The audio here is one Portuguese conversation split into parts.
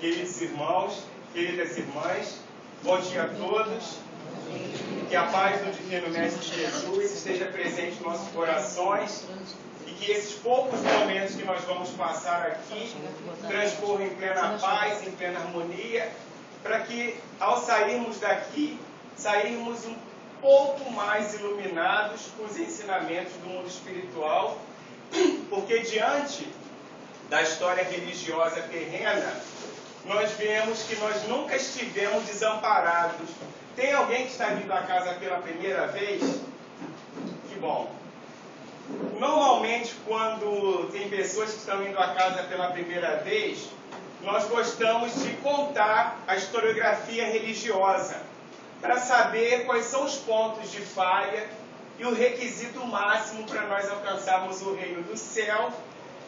Queridos irmãos, queridas irmãs, bom dia a todos. Que a paz do Divino Mestre Jesus esteja presente em nossos corações e que esses poucos momentos que nós vamos passar aqui transcorram em plena paz, em plena harmonia, para que ao sairmos daqui, sairmos um pouco mais iluminados com os ensinamentos do mundo espiritual, porque diante da história religiosa terrena, nós vemos que nós nunca estivemos desamparados. Tem alguém que está vindo à casa pela primeira vez? Que bom. Normalmente, quando tem pessoas que estão indo à casa pela primeira vez, nós gostamos de contar a historiografia religiosa, para saber quais são os pontos de falha e o requisito máximo para nós alcançarmos o reino do céu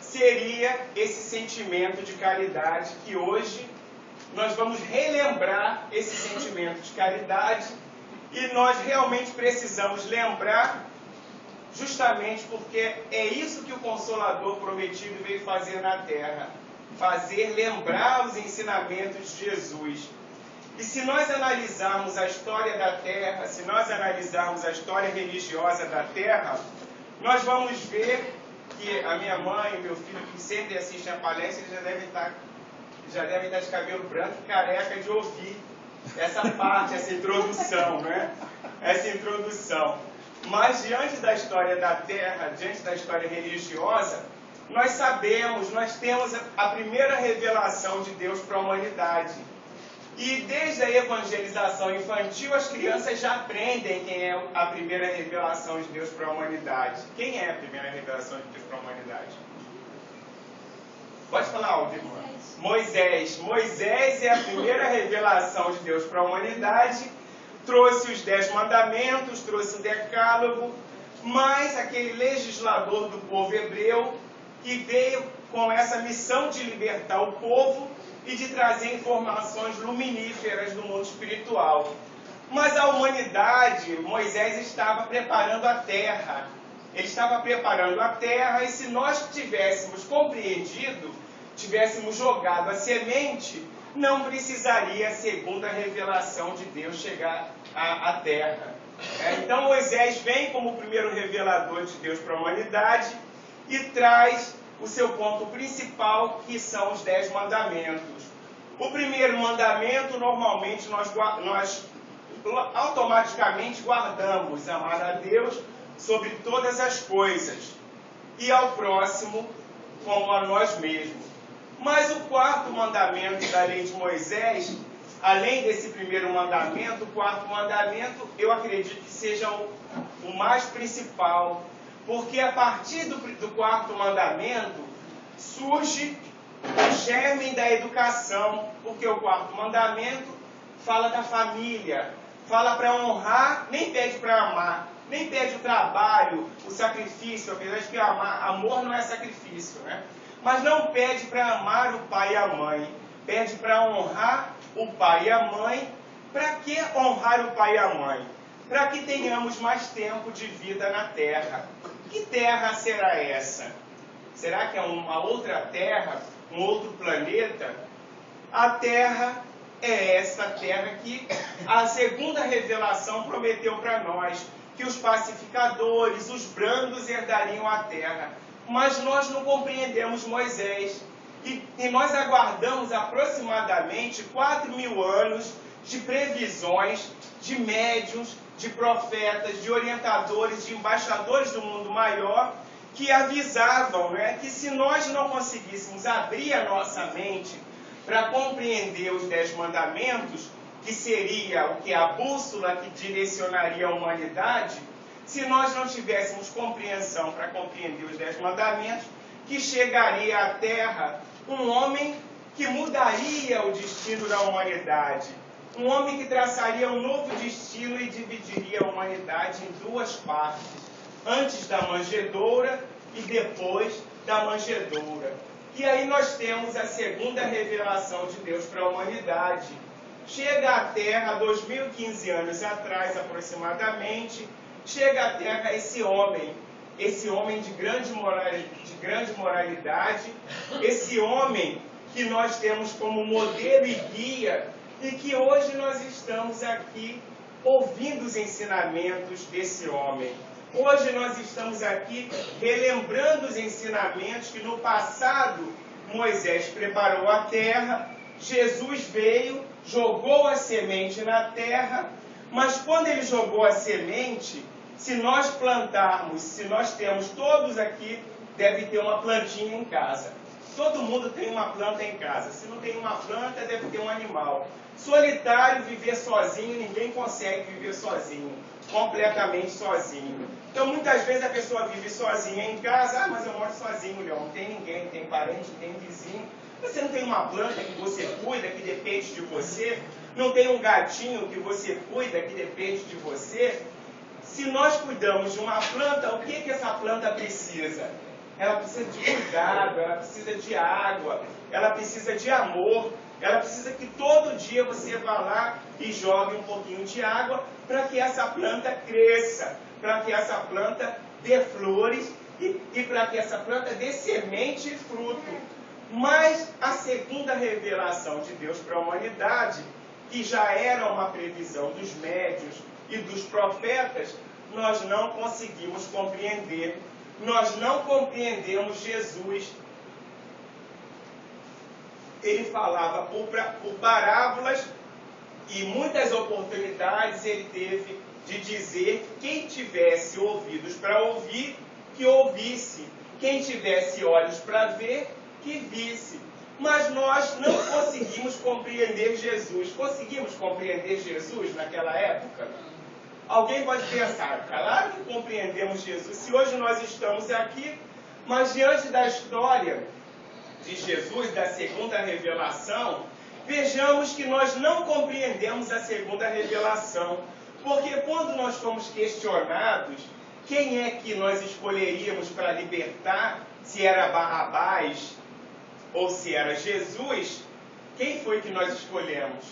seria esse sentimento de caridade, que hoje nós vamos relembrar esse sentimento de caridade, e nós realmente precisamos lembrar, justamente porque é isso que o Consolador prometido veio fazer na Terra, fazer lembrar os ensinamentos de Jesus. E se nós analisarmos a história da Terra, se nós analisarmos a história religiosa da Terra, nós vamos ver que a minha mãe e meu filho, que sempre assistem a palestra, eles já devem estar de cabelo branco e careca de ouvir essa parte, essa introdução, né? Essa introdução. Mas diante da história da Terra, diante da história religiosa, nós sabemos, nós temos a primeira revelação de Deus para a humanidade. E desde a evangelização infantil, as crianças já aprendem quem é a primeira revelação de Deus para a humanidade. Quem é a primeira revelação de Deus para a humanidade? Pode falar alto, irmã. Moisés. Moisés é a primeira revelação de Deus para a humanidade. Trouxe os 10 mandamentos, trouxe o decálogo, mas aquele legislador do povo hebreu que veio com essa missão de libertar o povo e de trazer informações luminíferas do mundo espiritual. Mas a humanidade, Moisés estava preparando a terra. Ele estava preparando a terra, e se nós tivéssemos compreendido, tivéssemos jogado a semente, não precisaria a segunda revelação de Deus chegar à terra. Então Moisés vem como o primeiro revelador de Deus para a humanidade e traz o seu ponto principal, que são os 10 mandamentos. O primeiro mandamento, normalmente, nós automaticamente guardamos: amar a Deus sobre todas as coisas e ao próximo como a nós mesmos. Mas o quarto mandamento da lei de Moisés, além desse primeiro mandamento, o quarto mandamento, eu acredito que seja o mais principal, porque a partir do quarto mandamento surge o germe da educação, porque o quarto mandamento fala da família, fala para honrar, nem pede para amar, nem pede o trabalho, o sacrifício, apesar de que amor não é sacrifício, né? Mas não pede para amar o pai e a mãe, pede para honrar o pai e a mãe. Para que honrar o pai e a mãe? Para que tenhamos mais tempo de vida na Terra. Que terra será essa? Será que é uma outra terra, um outro planeta? A Terra é esta terra que a segunda revelação prometeu para nós, que os pacificadores, os brandos herdariam a terra. Mas nós não compreendemos Moisés. E nós aguardamos aproximadamente 4.000 anos de previsões, de médiuns, de profetas, de orientadores, de embaixadores do mundo maior, que avisavam, né, que se nós não conseguíssemos abrir a nossa mente para compreender os 10 mandamentos, que seria o que a bússola que direcionaria a humanidade, se nós não tivéssemos compreensão para compreender os 10 mandamentos, que chegaria à Terra um homem que mudaria o destino da humanidade. Um homem que traçaria um novo destino e dividiria a humanidade em 2 partes. Antes da manjedoura e depois da manjedoura. E aí nós temos a segunda revelação de Deus para a humanidade. Chega à Terra, 2015 anos atrás aproximadamente, chega à Terra esse homem de grande moralidade, esse homem que nós temos como modelo e guia, e que hoje nós estamos aqui ouvindo os ensinamentos desse homem. Hoje nós estamos aqui relembrando os ensinamentos que no passado Moisés preparou a terra, Jesus veio, jogou a semente na terra, mas quando ele jogou a semente, se nós plantarmos, se nós temos todos aqui, deve ter uma plantinha em casa. Todo mundo tem uma planta em casa. Se não tem uma planta, deve ter um animal. Solitário, viver sozinho, ninguém consegue viver sozinho, completamente sozinho. Então, muitas vezes a pessoa vive sozinha em casa. Ah, mas eu moro sozinho, Leão. Não tem ninguém, não tem parente, não tem vizinho. Você não tem uma planta que você cuida, que depende de você. Não tem um gatinho que você cuida, que depende de você. Se nós cuidamos de uma planta, o que essa planta precisa? Ela precisa de cuidado, ela precisa de água, ela precisa de amor, ela precisa que todo dia você vá lá e jogue um pouquinho de água para que essa planta cresça, para que essa planta dê flores e para que essa planta dê semente e fruto. Mas a segunda revelação de Deus para a humanidade, que já era uma previsão dos médiuns e dos profetas, nós não conseguimos compreender. Nós não compreendemos Jesus. Ele falava por parábolas e muitas oportunidades ele teve de dizer que quem tivesse ouvidos para ouvir, que ouvisse. Quem tivesse olhos para ver, que visse. Mas nós não conseguimos compreender Jesus. Conseguimos compreender Jesus naquela época? Alguém pode pensar, claro que compreendemos Jesus, se hoje nós estamos aqui, mas diante da história de Jesus, da segunda revelação, vejamos que nós não compreendemos a segunda revelação, porque quando nós fomos questionados, quem é que nós escolheríamos para libertar, se era Barrabás ou se era Jesus, quem foi que nós escolhemos?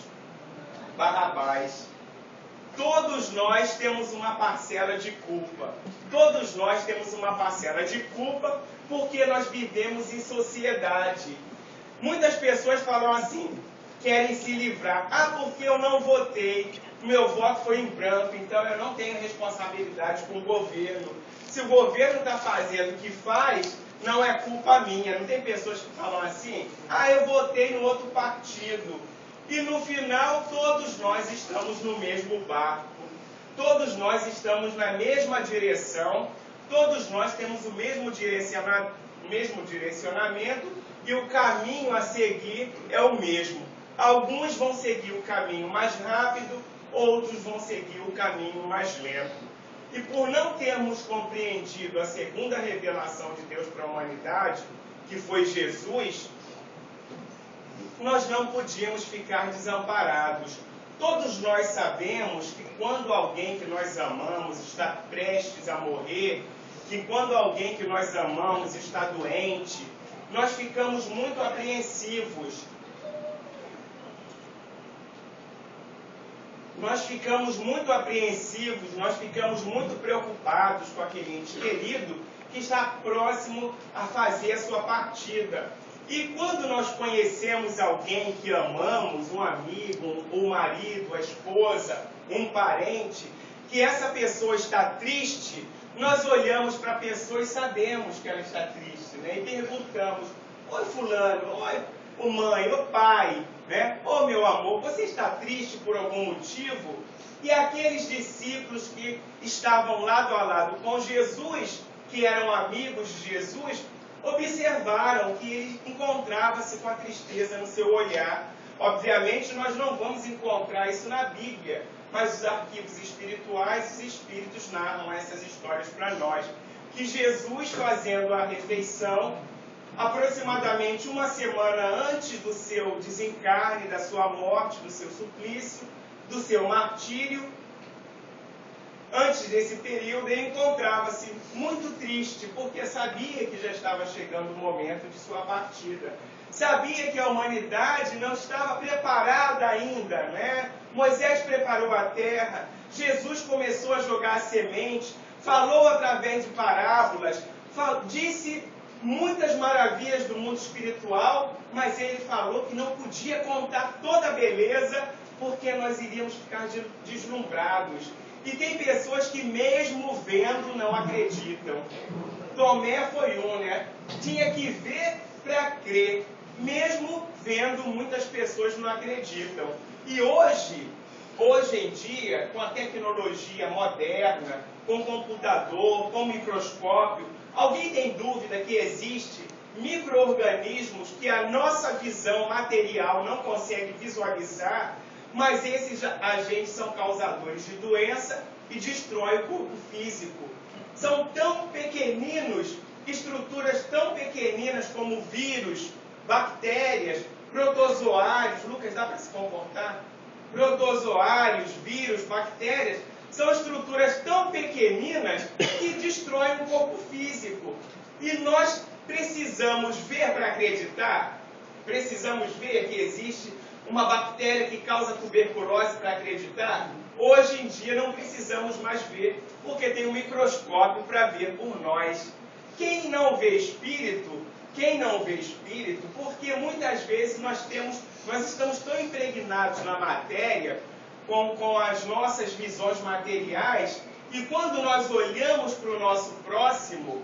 Barrabás. Todos nós temos uma parcela de culpa. Todos nós temos uma parcela de culpa porque nós vivemos em sociedade. Muitas pessoas falam assim, querem se livrar. Ah, porque eu não votei, meu voto foi em branco, então eu não tenho responsabilidade com o governo. Se o governo está fazendo o que faz, não é culpa minha. Não tem pessoas que falam assim, ah, eu votei no outro partido. E no final, todos nós estamos no mesmo barco. Todos nós estamos na mesma direção. Todos nós temos o mesmo direcionamento e o caminho a seguir é o mesmo. Alguns vão seguir o caminho mais rápido, outros vão seguir o caminho mais lento. E por não termos compreendido a segunda revelação de Deus para a humanidade, que foi Jesus, nós não podíamos ficar desamparados. Todos nós sabemos que quando alguém que nós amamos está prestes a morrer, que quando alguém que nós amamos está doente, nós ficamos muito apreensivos. Nós ficamos muito apreensivos, nós ficamos muito preocupados com aquele ente querido que está próximo a fazer a sua partida. E quando nós conhecemos alguém que amamos, um amigo, um marido, a esposa, um parente, que essa pessoa está triste, nós olhamos para a pessoa e sabemos que ela está triste, né? E perguntamos, oi fulano, oi mãe, oi pai, né? Ô meu amor, você está triste por algum motivo? E aqueles discípulos que estavam lado a lado com Jesus, que eram amigos de Jesus, observaram que ele encontrava-se com a tristeza no seu olhar. Obviamente, nós não vamos encontrar isso na Bíblia, mas os arquivos espirituais, os espíritos narram essas histórias para nós. Que Jesus, fazendo a refeição, aproximadamente uma semana antes do seu desencarne, da sua morte, do seu suplício, do seu martírio, antes desse período, ele encontrava-se muito triste, porque sabia que já estava chegando o momento de sua partida. Sabia que a humanidade não estava preparada ainda, né? Moisés preparou a terra, Jesus começou a jogar a semente, falou através de parábolas, disse muitas maravilhas do mundo espiritual, mas ele falou que não podia contar toda a beleza, porque nós iríamos ficar deslumbrados. E tem pessoas que mesmo vendo não acreditam. Tomé foi um, né? Tinha que ver para crer. Mesmo vendo, muitas pessoas não acreditam. E hoje em dia, com a tecnologia moderna, com computador, com microscópio, alguém tem dúvida que existe micro-organismos que a nossa visão material não consegue visualizar, mas esses agentes são causadores de doença e destroem o corpo físico. São tão pequeninos, estruturas tão pequeninas como vírus, bactérias, protozoários. Lucas, dá para se comportar? Protozoários, vírus, bactérias, são estruturas tão pequeninas que destroem o corpo físico. E nós precisamos ver para acreditar? Precisamos ver que existe uma bactéria que causa tuberculose para acreditar? Hoje em dia não precisamos mais ver, porque tem um microscópio para ver por nós. Quem não vê espírito, porque muitas vezes nós estamos tão impregnados na matéria, com as nossas visões materiais, e quando nós olhamos para o nosso próximo,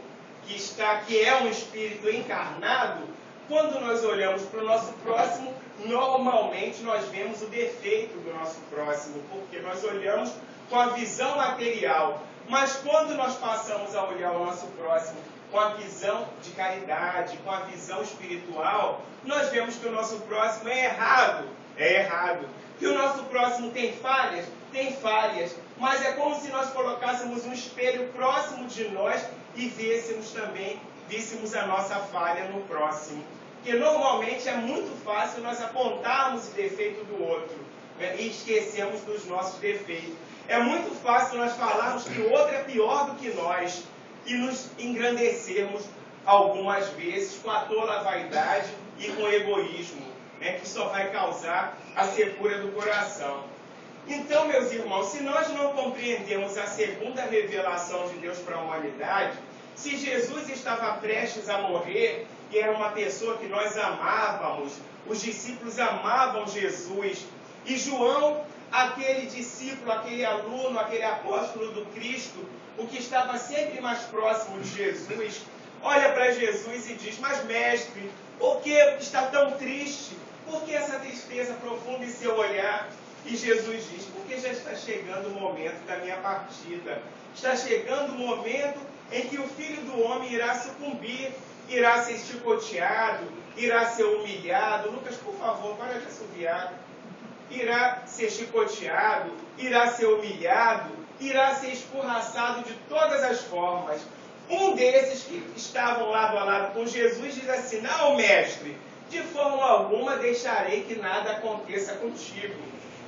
que é um espírito encarnado, quando nós olhamos para o nosso próximo, normalmente nós vemos o defeito do nosso próximo, porque nós olhamos com a visão material. Mas quando nós passamos a olhar o nosso próximo com a visão de caridade, com a visão espiritual, nós vemos que o nosso próximo é errado. Que o nosso próximo tem falhas, mas é como se nós colocássemos um espelho próximo de nós e víssemos a nossa falha no próximo. Porque normalmente é muito fácil nós apontarmos o defeito do outro, né, e esquecemos dos nossos defeitos. É muito fácil nós falarmos que o outro é pior do que nós e nos engrandecermos algumas vezes com a tola vaidade e com o egoísmo, né, que só vai causar a secura do coração. Então, meus irmãos, se nós não compreendemos a segunda revelação de Deus para a humanidade, se Jesus estava prestes a morrer, e era uma pessoa que nós amávamos, os discípulos amavam Jesus, e João, aquele discípulo, aquele aluno, aquele apóstolo do Cristo, o que estava sempre mais próximo de Jesus, olha para Jesus e diz: mas mestre, por que está tão triste? Por que essa tristeza profunda em seu olhar? E Jesus diz: porque já está chegando o momento da minha partida. Está chegando o momento em que o Filho do Homem irá sucumbir, irá ser chicoteado, irá ser humilhado. Lucas, por favor, para de assoviar. Irá ser chicoteado, irá ser humilhado, irá ser escorraçado de todas as formas. Um desses que estavam lado a lado com Jesus diz assim: não, mestre, de forma alguma deixarei que nada aconteça contigo.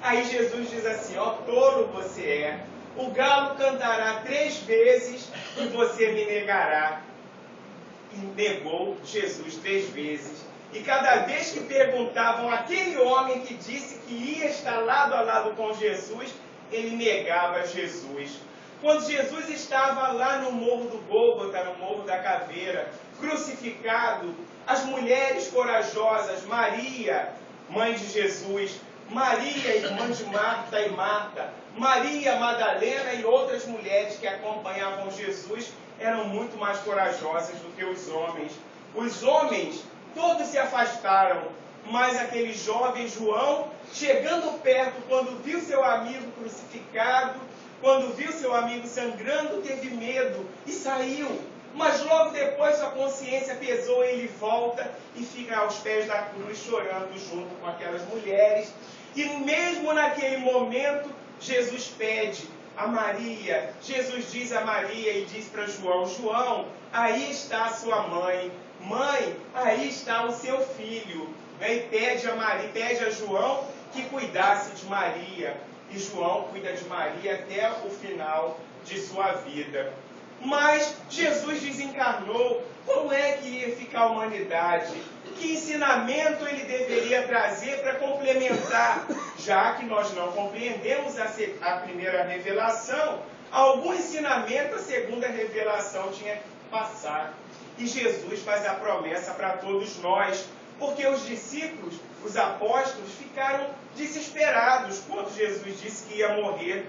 Aí Jesus diz assim: ó, tolo você é, o galo cantará 3 vezes e você me negará. E negou Jesus 3 vezes. E cada vez que perguntavam aquele homem que disse que ia estar lado a lado com Jesus, ele negava Jesus. Quando Jesus estava lá no Morro do Gólgota, no Morro da Caveira, crucificado, as mulheres corajosas, Maria, mãe de Jesus, Maria, irmã de Marta e Marta, Maria Madalena e outras mulheres que acompanhavam Jesus, eram muito mais corajosas do que os homens. Os homens todos se afastaram, mas aquele jovem João, chegando perto, quando viu seu amigo crucificado, quando viu seu amigo sangrando, teve medo e saiu. Mas logo depois sua consciência pesou e ele volta e fica aos pés da cruz chorando junto com aquelas mulheres. E mesmo naquele momento, Jesus pede a Maria, Jesus diz a Maria e diz para João: João, aí está a sua mãe. Mãe, aí está o seu filho. E pede a Maria, pede a João que cuidasse de Maria. E João cuida de Maria até o final de sua vida. Mas Jesus desencarnou. Como é que ia ficar a humanidade? Que ensinamento ele deveria trazer para complementar? Já que nós não compreendemos a primeira revelação, algum ensinamento a segunda revelação tinha que passar. E Jesus faz a promessa para todos nós, porque os discípulos, os apóstolos, ficaram desesperados quando Jesus disse que ia morrer.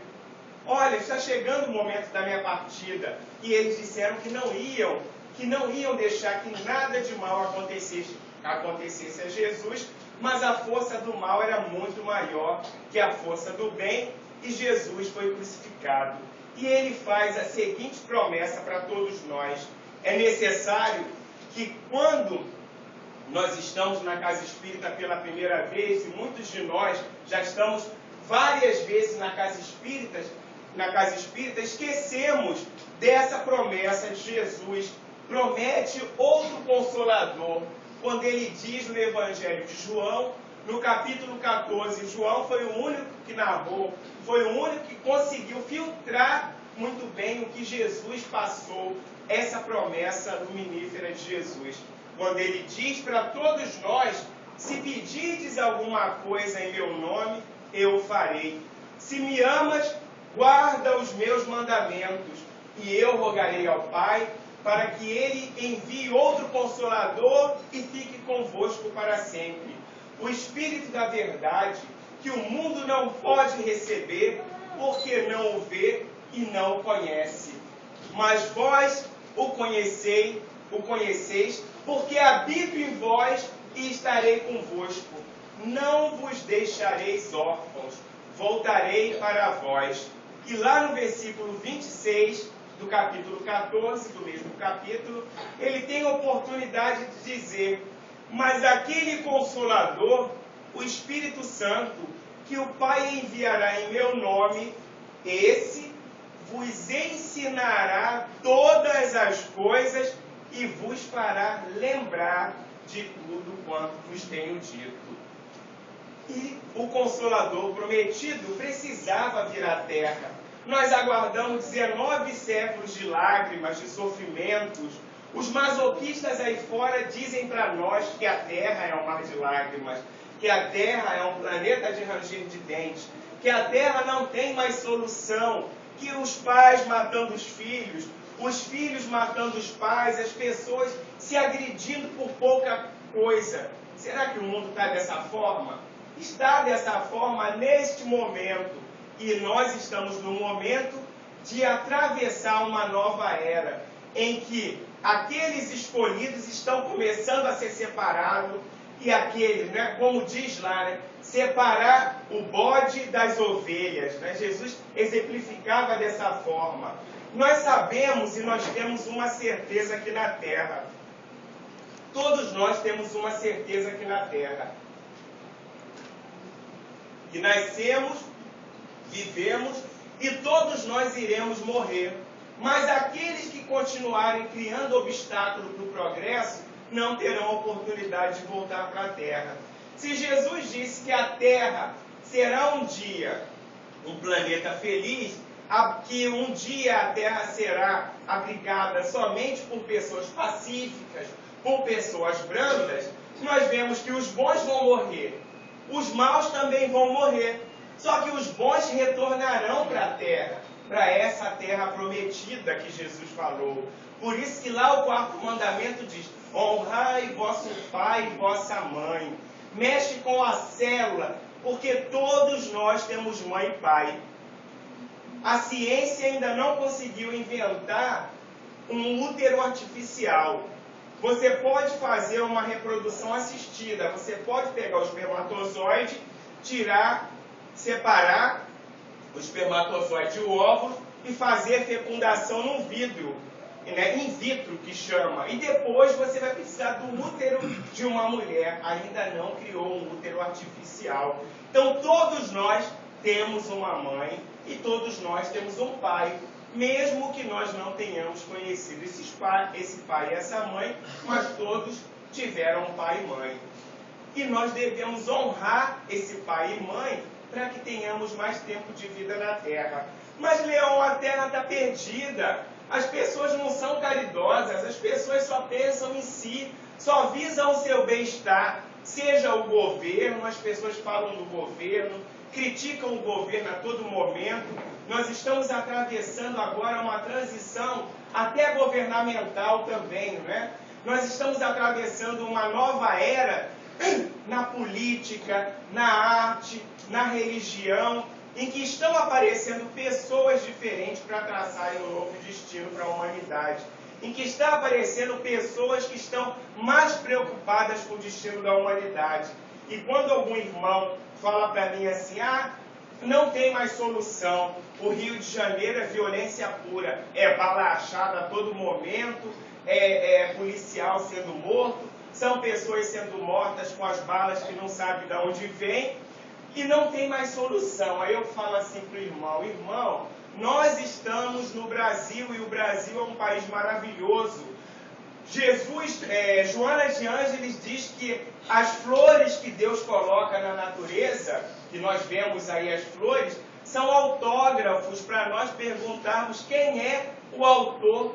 Olha, está chegando o momento da minha partida. E eles disseram que não iam deixar que nada de mal acontecesse a Jesus, mas a força do mal era muito maior que a força do bem, e Jesus foi crucificado. E ele faz a seguinte promessa para todos nós: é necessário que quando nós estamos na casa espírita pela primeira vez, e muitos de nós já estamos várias vezes na casa espírita, esquecemos dessa promessa de Jesus. Promete outro Consolador, quando ele diz no Evangelho de João, no capítulo 14, João foi o único que narrou, foi o único que conseguiu filtrar muito bem o que Jesus passou, essa promessa luminífera de Jesus. Quando ele diz para todos nós: se pedirdes alguma coisa em meu nome, eu o farei. Se me amas, guarda os meus mandamentos, e eu rogarei ao Pai, para que ele envie outro Consolador e fique convosco para sempre. O Espírito da verdade, que o mundo não pode receber, porque não o vê e não o conhece. Mas vós o conheceis, porque habito em vós e estarei convosco. Não vos deixareis órfãos, voltarei para vós. E lá no versículo 26 do capítulo 14, do mesmo capítulo, ele tem a oportunidade de dizer: mas aquele Consolador, o Espírito Santo, que o Pai enviará em meu nome, esse vos ensinará todas as coisas e vos fará lembrar de tudo quanto vos tenho dito. E o Consolador prometido precisava vir à Terra. Nós aguardamos 19 séculos de lágrimas, de sofrimentos. Os masoquistas aí fora dizem para nós que a Terra é um mar de lágrimas, que a Terra é um planeta de ranger de dentes, que a Terra não tem mais solução, que os pais matando os filhos matando os pais, as pessoas se agredindo por pouca coisa. Será que o mundo está dessa forma? Está dessa forma neste momento. E nós estamos no momento de atravessar uma nova era, em que aqueles escolhidos estão começando a ser separados, e aquele, né, como diz lá, né, separar o bode das ovelhas. Né? Jesus exemplificava dessa forma. Nós sabemos e nós temos uma certeza aqui na Terra. Todos nós temos uma certeza aqui na Terra. Que nascemos, vivemos e todos nós iremos morrer. Mas aqueles que continuarem criando obstáculo para o progresso não terão oportunidade de voltar para a Terra. Se Jesus disse que a Terra será um dia um planeta feliz, que um dia a Terra será abrigada somente por pessoas pacíficas, por pessoas brandas, nós vemos que os bons vão morrer, os maus também vão morrer. Só que os bons retornarão para a Terra, para essa Terra prometida que Jesus falou. Por isso que lá o 4º mandamento diz: honrai vosso pai e vossa mãe. Mexe com a célula, porque todos nós temos mãe e pai. A ciência ainda não conseguiu inventar um útero artificial. Você pode fazer uma reprodução assistida. Você pode pegar o espermatozoide, separar o espermatozoide e o óvulo e fazer fecundação num vidro, né, in vitro que chama. E depois você vai precisar do útero de uma mulher. Ainda não criou um útero artificial. Então todos nós temos uma mãe e todos nós temos um pai, mesmo que nós não tenhamos conhecido esse pai e essa mãe, mas todos tiveram um pai e mãe. E nós devemos honrar esse pai e mãe para que tenhamos mais tempo de vida na Terra. Mas, Leão, a Terra está perdida. As pessoas não são caridosas, as pessoas só pensam em si, só visam o seu bem-estar. Seja o governo, as pessoas falam do governo, criticam o governo a todo momento, nós estamos atravessando agora uma transição até governamental também, não é? Nós estamos atravessando uma nova era na política, na arte, na religião, em que estão aparecendo pessoas diferentes para traçarem um novo destino para a humanidade. Em que estão aparecendo pessoas que estão mais preocupadas com o destino da humanidade. E quando algum irmão fala para mim assim, não tem mais solução, o Rio de Janeiro é violência pura, é bala achada a todo momento, é policial sendo morto, são pessoas sendo mortas com as balas que não sabem de onde vem, e não tem mais solução. Aí eu falo assim para o irmão, nós estamos no Brasil e o Brasil é um país maravilhoso. Joana de Ângeles diz que as flores que Deus coloca na natureza, que nós vemos aí as flores, são autógrafos para nós perguntarmos quem é o autor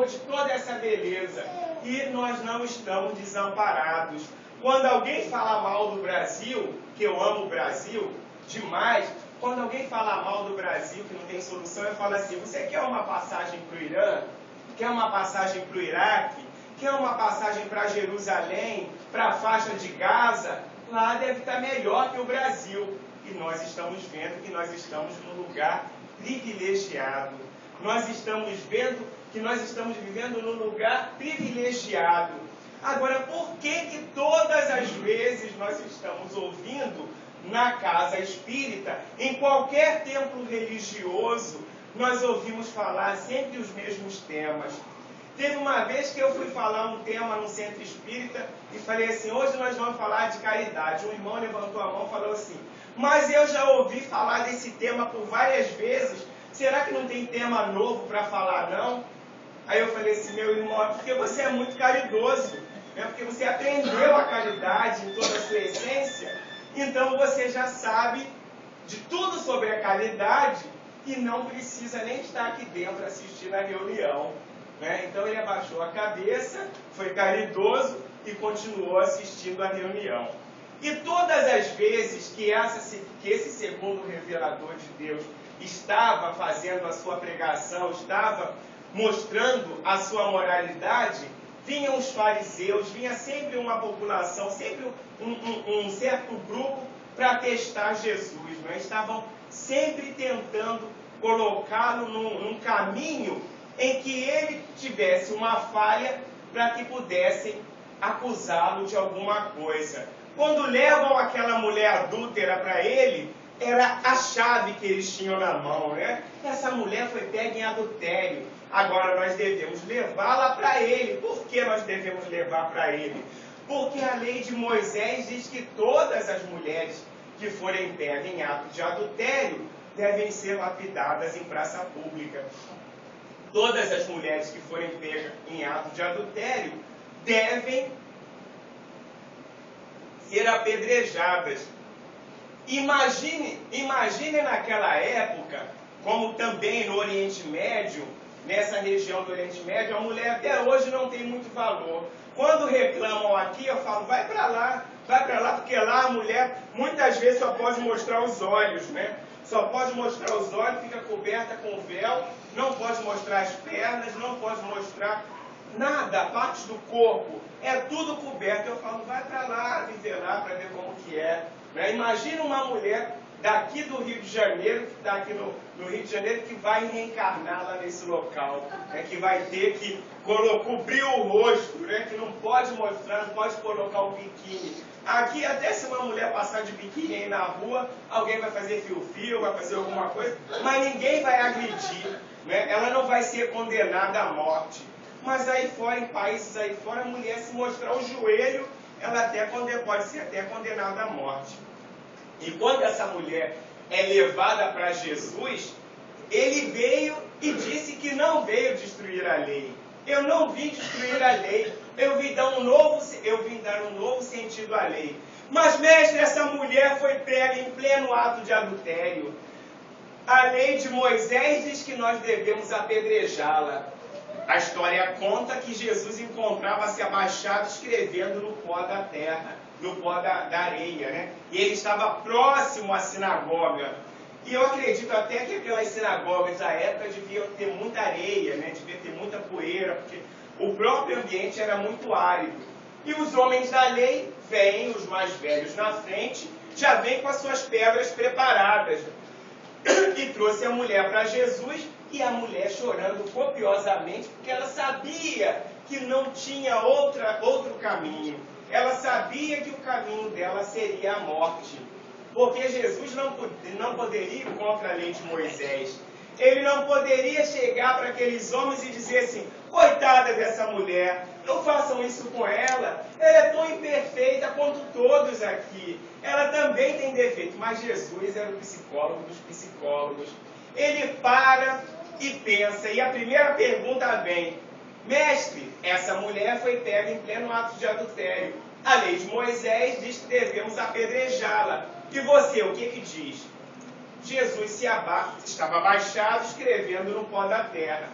de toda essa beleza. E nós não estamos desamparados. Quando alguém fala mal do Brasil, que eu amo o Brasil demais, quando alguém fala mal do Brasil, que não tem solução, eu falo assim, você quer uma passagem para o Irã? Quer uma passagem para o Iraque? Quer uma passagem para Jerusalém? Para a faixa de Gaza? Lá deve estar melhor que o Brasil. E nós estamos vendo que nós estamos num lugar privilegiado. Nós estamos vendo que nós estamos vivendo num lugar privilegiado. Agora, por que todas as vezes nós estamos ouvindo na casa espírita, em qualquer templo religioso, nós ouvimos falar sempre os mesmos temas? Teve uma vez que eu fui falar um tema no centro espírita e falei assim, hoje nós vamos falar de caridade. Um irmão levantou a mão e falou assim, mas eu já ouvi falar desse tema por várias vezes, será que não tem tema novo para falar não? Aí eu falei assim, meu irmão, é porque você é muito caridoso, é porque você aprendeu a caridade em toda a sua essência, então você já sabe de tudo sobre a caridade e não precisa nem estar aqui dentro assistindo a reunião. Né? Então ele abaixou a cabeça, foi caridoso e continuou assistindo a reunião. E todas as vezes que esse segundo revelador de Deus estava fazendo a sua pregação, estava mostrando a sua moralidade, vinham os fariseus, vinha sempre uma população, sempre um certo grupo para testar Jesus. Né? Estavam sempre tentando colocá-lo num caminho em que ele tivesse uma falha para que pudessem acusá-lo de alguma coisa. Quando levam aquela mulher adúltera para ele, era a chave que eles tinham na mão, né? Essa mulher foi pega em adultério. Agora nós devemos levá-la para ele. Por que nós devemos levar para ele? Porque a lei de Moisés diz que todas as mulheres que forem pegas em ato de adultério devem ser lapidadas em praça pública. Todas as mulheres que forem pegas em ato de adultério devem ser apedrejadas. Imagine naquela época, como também no Oriente Médio, nessa região do Oriente Médio, a mulher até hoje não tem muito valor. Quando reclamam aqui, eu falo, vai para lá, porque lá a mulher muitas vezes só pode mostrar os olhos, né? Só pode mostrar os olhos, fica coberta com véu, não pode mostrar as pernas, não pode mostrar nada, partes do corpo, é tudo coberto. Eu falo, vai para lá, viver lá, para ver como que é. Né? Imagina uma mulher daqui do Rio de Janeiro, que está aqui no Rio de Janeiro, que vai reencarnar lá nesse local, né? Que vai ter que cobrir o rosto, né? Que não pode mostrar, não pode colocar o biquíni. Aqui, até se uma mulher passar de biquíni aí na rua, alguém vai fazer fio-fio, vai fazer alguma coisa, mas ninguém vai agredir, né? Ela não vai ser condenada à morte. Mas aí fora, em países aí fora, a mulher se mostrar o joelho, ela pode ser até condenada à morte. E quando essa mulher é levada para Jesus, ele veio e disse que não veio destruir a lei. Eu não vim destruir a lei, eu vim dar um novo sentido à lei. Mas, mestre, essa mulher foi pega em pleno ato de adultério. A lei de Moisés diz que nós devemos apedrejá-la. A história conta que Jesus encontrava-se abaixado escrevendo no pó da terra, no pó da areia, né? E ele estava próximo à sinagoga. E eu acredito até que aquelas sinagogas da época deviam ter muita areia, né? Devia ter muita poeira, porque o próprio ambiente era muito árido. E os homens da lei vêm, os mais velhos na frente, já vêm com as suas pedras preparadas. E trouxe a mulher para Jesus, e a mulher chorando copiosamente, porque ela sabia que não tinha outro caminho. Ela sabia que o caminho dela seria a morte. Porque Jesus não poderia ir contra a lei de Moisés. Ele não poderia chegar para aqueles homens e dizer assim: coitada dessa mulher, não façam isso com ela. Ela é tão imperfeita quanto todos aqui. Ela também tem defeito. Mas Jesus era o psicólogo dos psicólogos. Ele para e pensa. E a primeira pergunta vem: mestre, essa mulher foi pega em pleno ato de adultério. A lei de Moisés diz que devemos apedrejá-la. E você, o que diz? Jesus estava abaixado, escrevendo no pó da terra.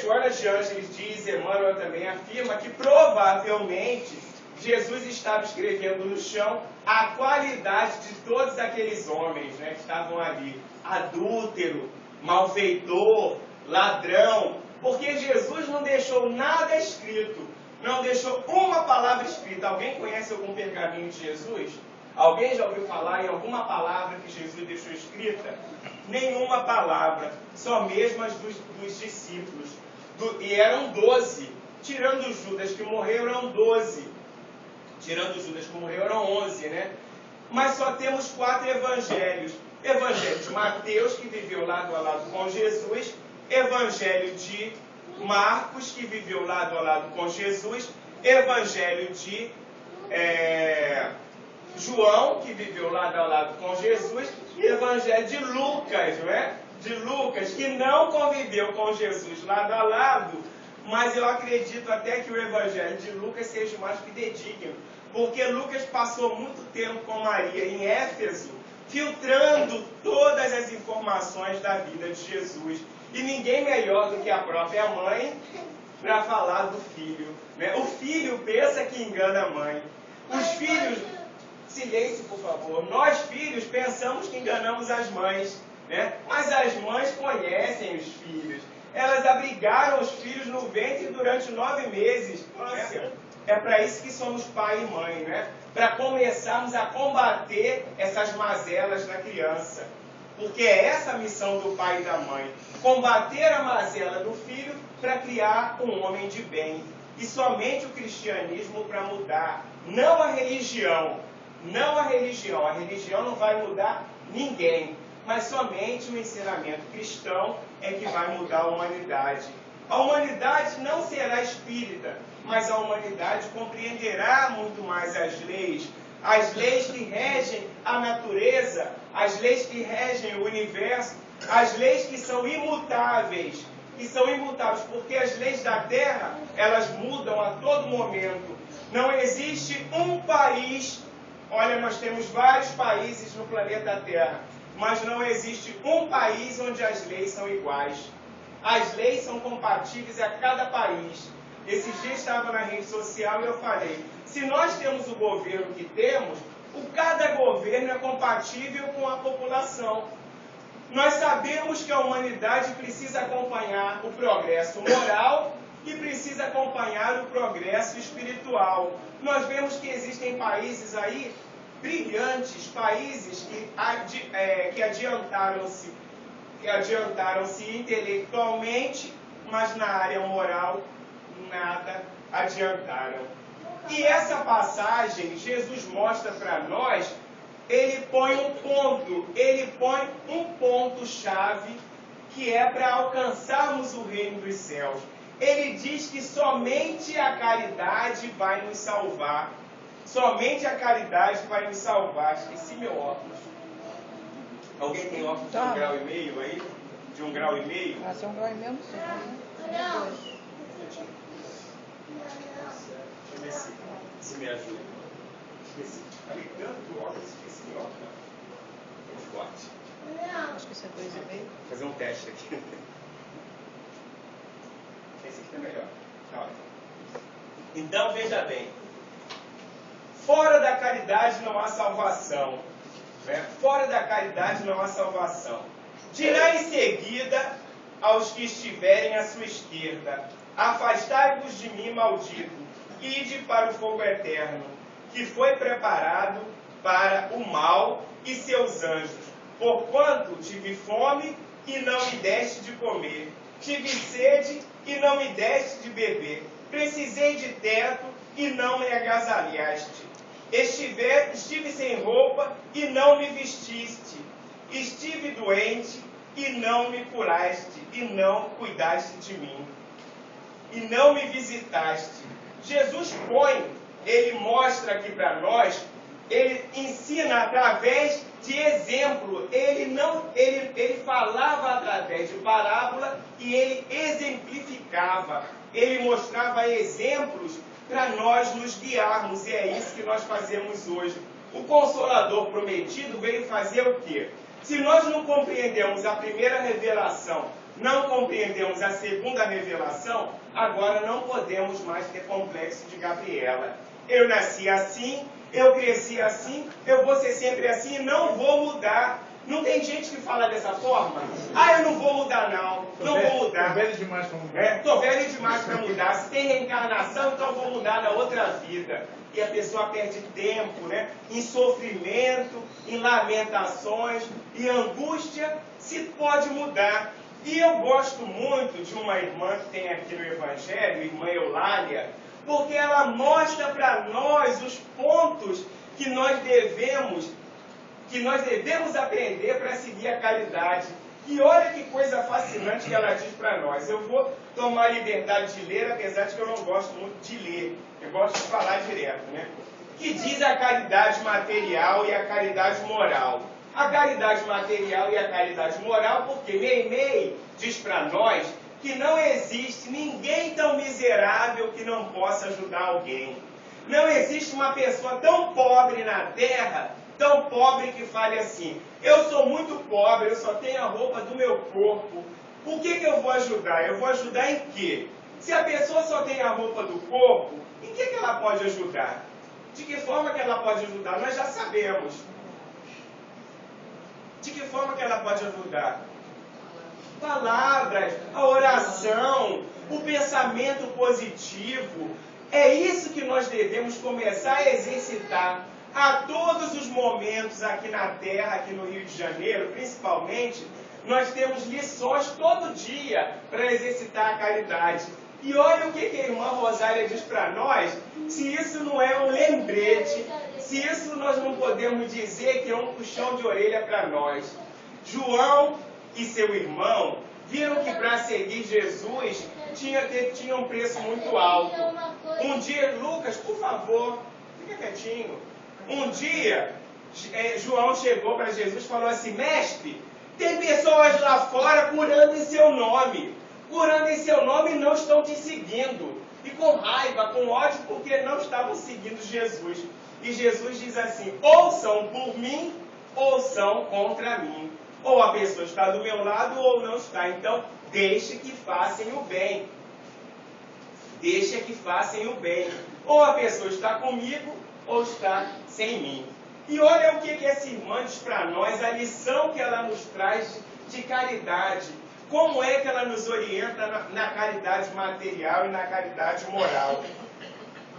Joana de Ângeles diz, Emmanuel também afirma, que provavelmente Jesus estava escrevendo no chão a qualidade de todos aqueles homens, né, que estavam ali. Adúltero, malfeitor, ladrão. Porque Jesus não deixou nada escrito. Não deixou uma palavra escrita. Alguém conhece algum pergaminho de Jesus? Alguém já ouviu falar em alguma palavra que Jesus deixou escrita? Nenhuma palavra, só mesmo as dos discípulos. E eram 12. Tirando Judas que morreu, eram 12. Tirando Judas que morreu, eram 11, né? Mas só temos 4 evangelhos. Evangelho de Mateus, que viveu lado a lado com Jesus. Evangelho de Marcos, que viveu lado a lado com Jesus. Evangelho de João, que viveu lado a lado com Jesus, e o Evangelho de Lucas, não é? De Lucas, que não conviveu com Jesus lado a lado, mas eu acredito até que o Evangelho de Lucas seja mais fidedigno, porque Lucas passou muito tempo com Maria em Éfeso, filtrando todas as informações da vida de Jesus. E ninguém melhor do que a própria mãe para falar do filho, né? O filho pensa que engana a mãe. Os filhos... Silêncio, por favor. Nós, filhos, pensamos que enganamos as mães, né? Mas as mães conhecem os filhos. Elas abrigaram os filhos no ventre durante 9 meses. Nossa, é para isso que somos pai e mãe, né? Para começarmos a combater essas mazelas na criança. Porque é essa a missão do pai e da mãe. Combater a mazela do filho para criar um homem de bem. E somente o cristianismo para mudar. Não a religião. Não a religião. A religião não vai mudar ninguém. Mas somente o ensinamento cristão é que vai mudar a humanidade. A humanidade não será espírita, mas a humanidade compreenderá muito mais as leis que regem a natureza, as leis que regem o universo, as leis que são imutáveis, porque as leis da Terra, elas mudam a todo momento. Não existe um país, olha, nós temos vários países no planeta Terra, mas não existe um país onde as leis são iguais. As leis são compatíveis a cada país. Esses dias estava na rede social e eu falei, se nós temos o governo que temos, cada governo é compatível com a população. Nós sabemos que a humanidade precisa acompanhar o progresso moral e precisa acompanhar o progresso espiritual. Nós vemos que existem países aí brilhantes, países que adiantaram-se intelectualmente, mas na área moral nada adiantaram. E essa passagem, Jesus mostra para nós, ele põe um ponto-chave que é para alcançarmos o reino dos céus. Ele diz que somente a caridade vai nos salvar. Somente a caridade vai nos salvar. Esqueci meu óculos. Alguém tem óculos de 1,5 grau aí? De 1,5 grau? Ah, se é 1,5 grau, não sei. Deixa eu ver se me ajuda. Esqueci. Falei tanto óculos, esqueci meu óculos. Muito forte. Acho que isso é 2,5. Vou fazer um teste aqui. Esse aqui tá melhor. Tá. Então, veja bem. Fora da caridade não há salvação. Fora da caridade não há salvação. Dirá em seguida aos que estiverem à sua esquerda: afastai-vos de mim, maldito, ide para o fogo eterno, que foi preparado para o mal e seus anjos. Porquanto tive fome e não me deste de comer, tive sede e não me deste de beber, precisei de teto e não me agasalhaste. Estive sem roupa e não me vestiste. Estive doente e não me curaste, e não cuidaste de mim, e não me visitaste. Jesus ele mostra aqui para nós, ele ensina através de exemplo. Ele falava através de parábola e ele exemplificava. Ele mostrava exemplos para nós nos guiarmos, e é isso que nós fazemos hoje. O Consolador prometido veio fazer o quê? Se nós não compreendemos a primeira revelação, não compreendemos a segunda revelação, agora não podemos mais ter complexo de Gabriela. Eu nasci assim, eu cresci assim, eu vou ser sempre assim e não vou mudar. Não tem gente que fala dessa forma? Ah, eu não vou mudar não, não vou mudar. Estou velho demais para mudar. Estou velho demais para mudar. Se tem reencarnação, então eu vou mudar na outra vida. E a pessoa perde tempo, em sofrimento, em lamentações e angústia, se pode mudar. E eu gosto muito de uma irmã que tem aqui no Evangelho, irmã Eulália, porque ela mostra para nós os pontos que nós devemos aprender para seguir a caridade. E olha que coisa fascinante que ela diz para nós. Eu vou tomar a liberdade de ler, apesar de que eu não gosto muito de ler. Eu gosto de falar direto, Que diz a caridade material e a caridade moral. A caridade material e a caridade moral, porque Meimei diz para nós que não existe ninguém tão miserável que não possa ajudar alguém. Não existe uma pessoa tão pobre na Terra, tão pobre que fale assim: eu sou muito pobre, eu só tenho a roupa do meu corpo. Por que eu vou ajudar? Eu vou ajudar em quê? Se a pessoa só tem a roupa do corpo, em que ela pode ajudar? De que forma que ela pode ajudar? Nós já sabemos. De que forma que ela pode ajudar? Palavras, a oração, o pensamento positivo. É isso que nós devemos começar a exercitar a todos os momentos aqui na Terra, aqui no Rio de Janeiro, principalmente. Nós temos lições todo dia para exercitar a caridade. E olha o que a irmã Rosália diz para nós, se isso não é um lembrete, se isso nós não podemos dizer que é um puxão de orelha para nós. João e seu irmão viram que para seguir Jesus tinha um preço muito alto. Um dia, Lucas, por favor, fica quietinho. Um dia, João chegou para Jesus e falou assim: mestre, tem pessoas lá fora curando em seu nome. Curando em seu nome e não estão te seguindo. E com raiva, com ódio, porque não estavam seguindo Jesus. E Jesus diz assim: ou são por mim, ou são contra mim. Ou a pessoa está do meu lado, ou não está. Então, deixe que façam o bem. Deixe que façam o bem. Ou a pessoa está comigo, ou está sem mim. E olha o que essa irmã diz para nós, a lição que ela nos traz de caridade. Como é que ela nos orienta na caridade material e na caridade moral?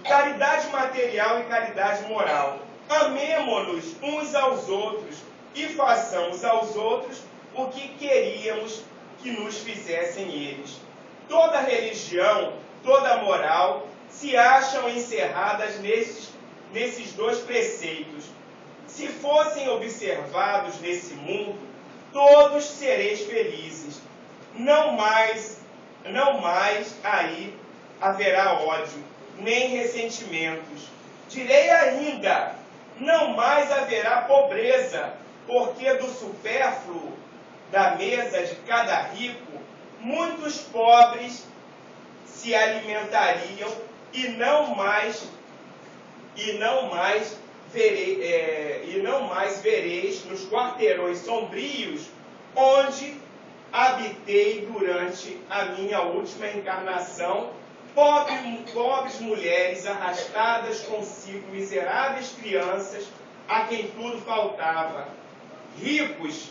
Caridade material e caridade moral. Amemo-nos uns aos outros e façamos aos outros o que queríamos que nos fizessem eles. Toda religião, toda moral se acham encerradas nesses dois preceitos. Se fossem observados nesse mundo, todos sereis felizes. Não mais aí haverá ódio, nem ressentimentos. Direi ainda, não mais haverá pobreza, porque do supérfluo da mesa de cada rico, muitos pobres se alimentariam e não mais vereis nos quarteirões sombrios onde habitei durante a minha última encarnação, pobres mulheres arrastadas consigo miseráveis crianças, a quem tudo faltava. Ricos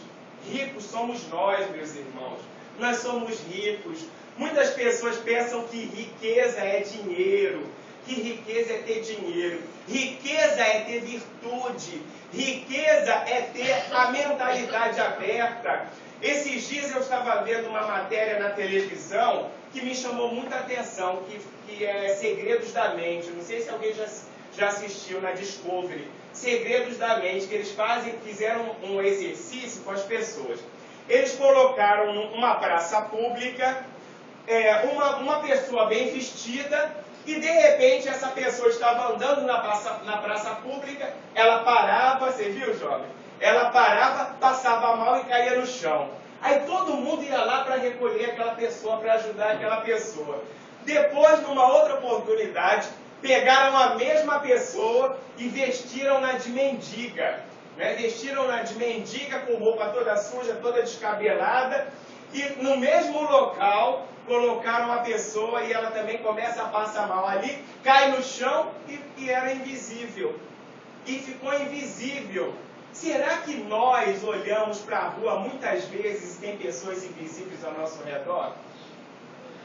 somos nós, meus irmãos. Nós somos ricos. Muitas pessoas pensam que riqueza é dinheiro, que riqueza é ter dinheiro. Riqueza é ter virtude. Riqueza é ter a mentalidade aberta. Esses dias eu estava vendo uma matéria na televisão que me chamou muita atenção, que é Segredos da Mente. Não sei se alguém já assistiu na Discovery. Segredos da Mente, que eles fizeram um exercício com as pessoas. Eles colocaram numa praça pública uma pessoa bem vestida e de repente essa pessoa estava andando na praça pública, ela parava, você viu, jovem? Ela parava, passava mal e caía no chão. Aí todo mundo ia lá para recolher aquela pessoa, para ajudar aquela pessoa. Depois, numa outra oportunidade, pegaram a mesma pessoa e vestiram-na de mendiga. Vestiram-na de mendiga com roupa toda suja, toda descabelada. E no mesmo local, colocaram a pessoa e ela também começa a passar mal ali, cai no chão e era invisível. E ficou invisível. Será que nós olhamos para a rua muitas vezes e tem pessoas invisíveis ao nosso redor?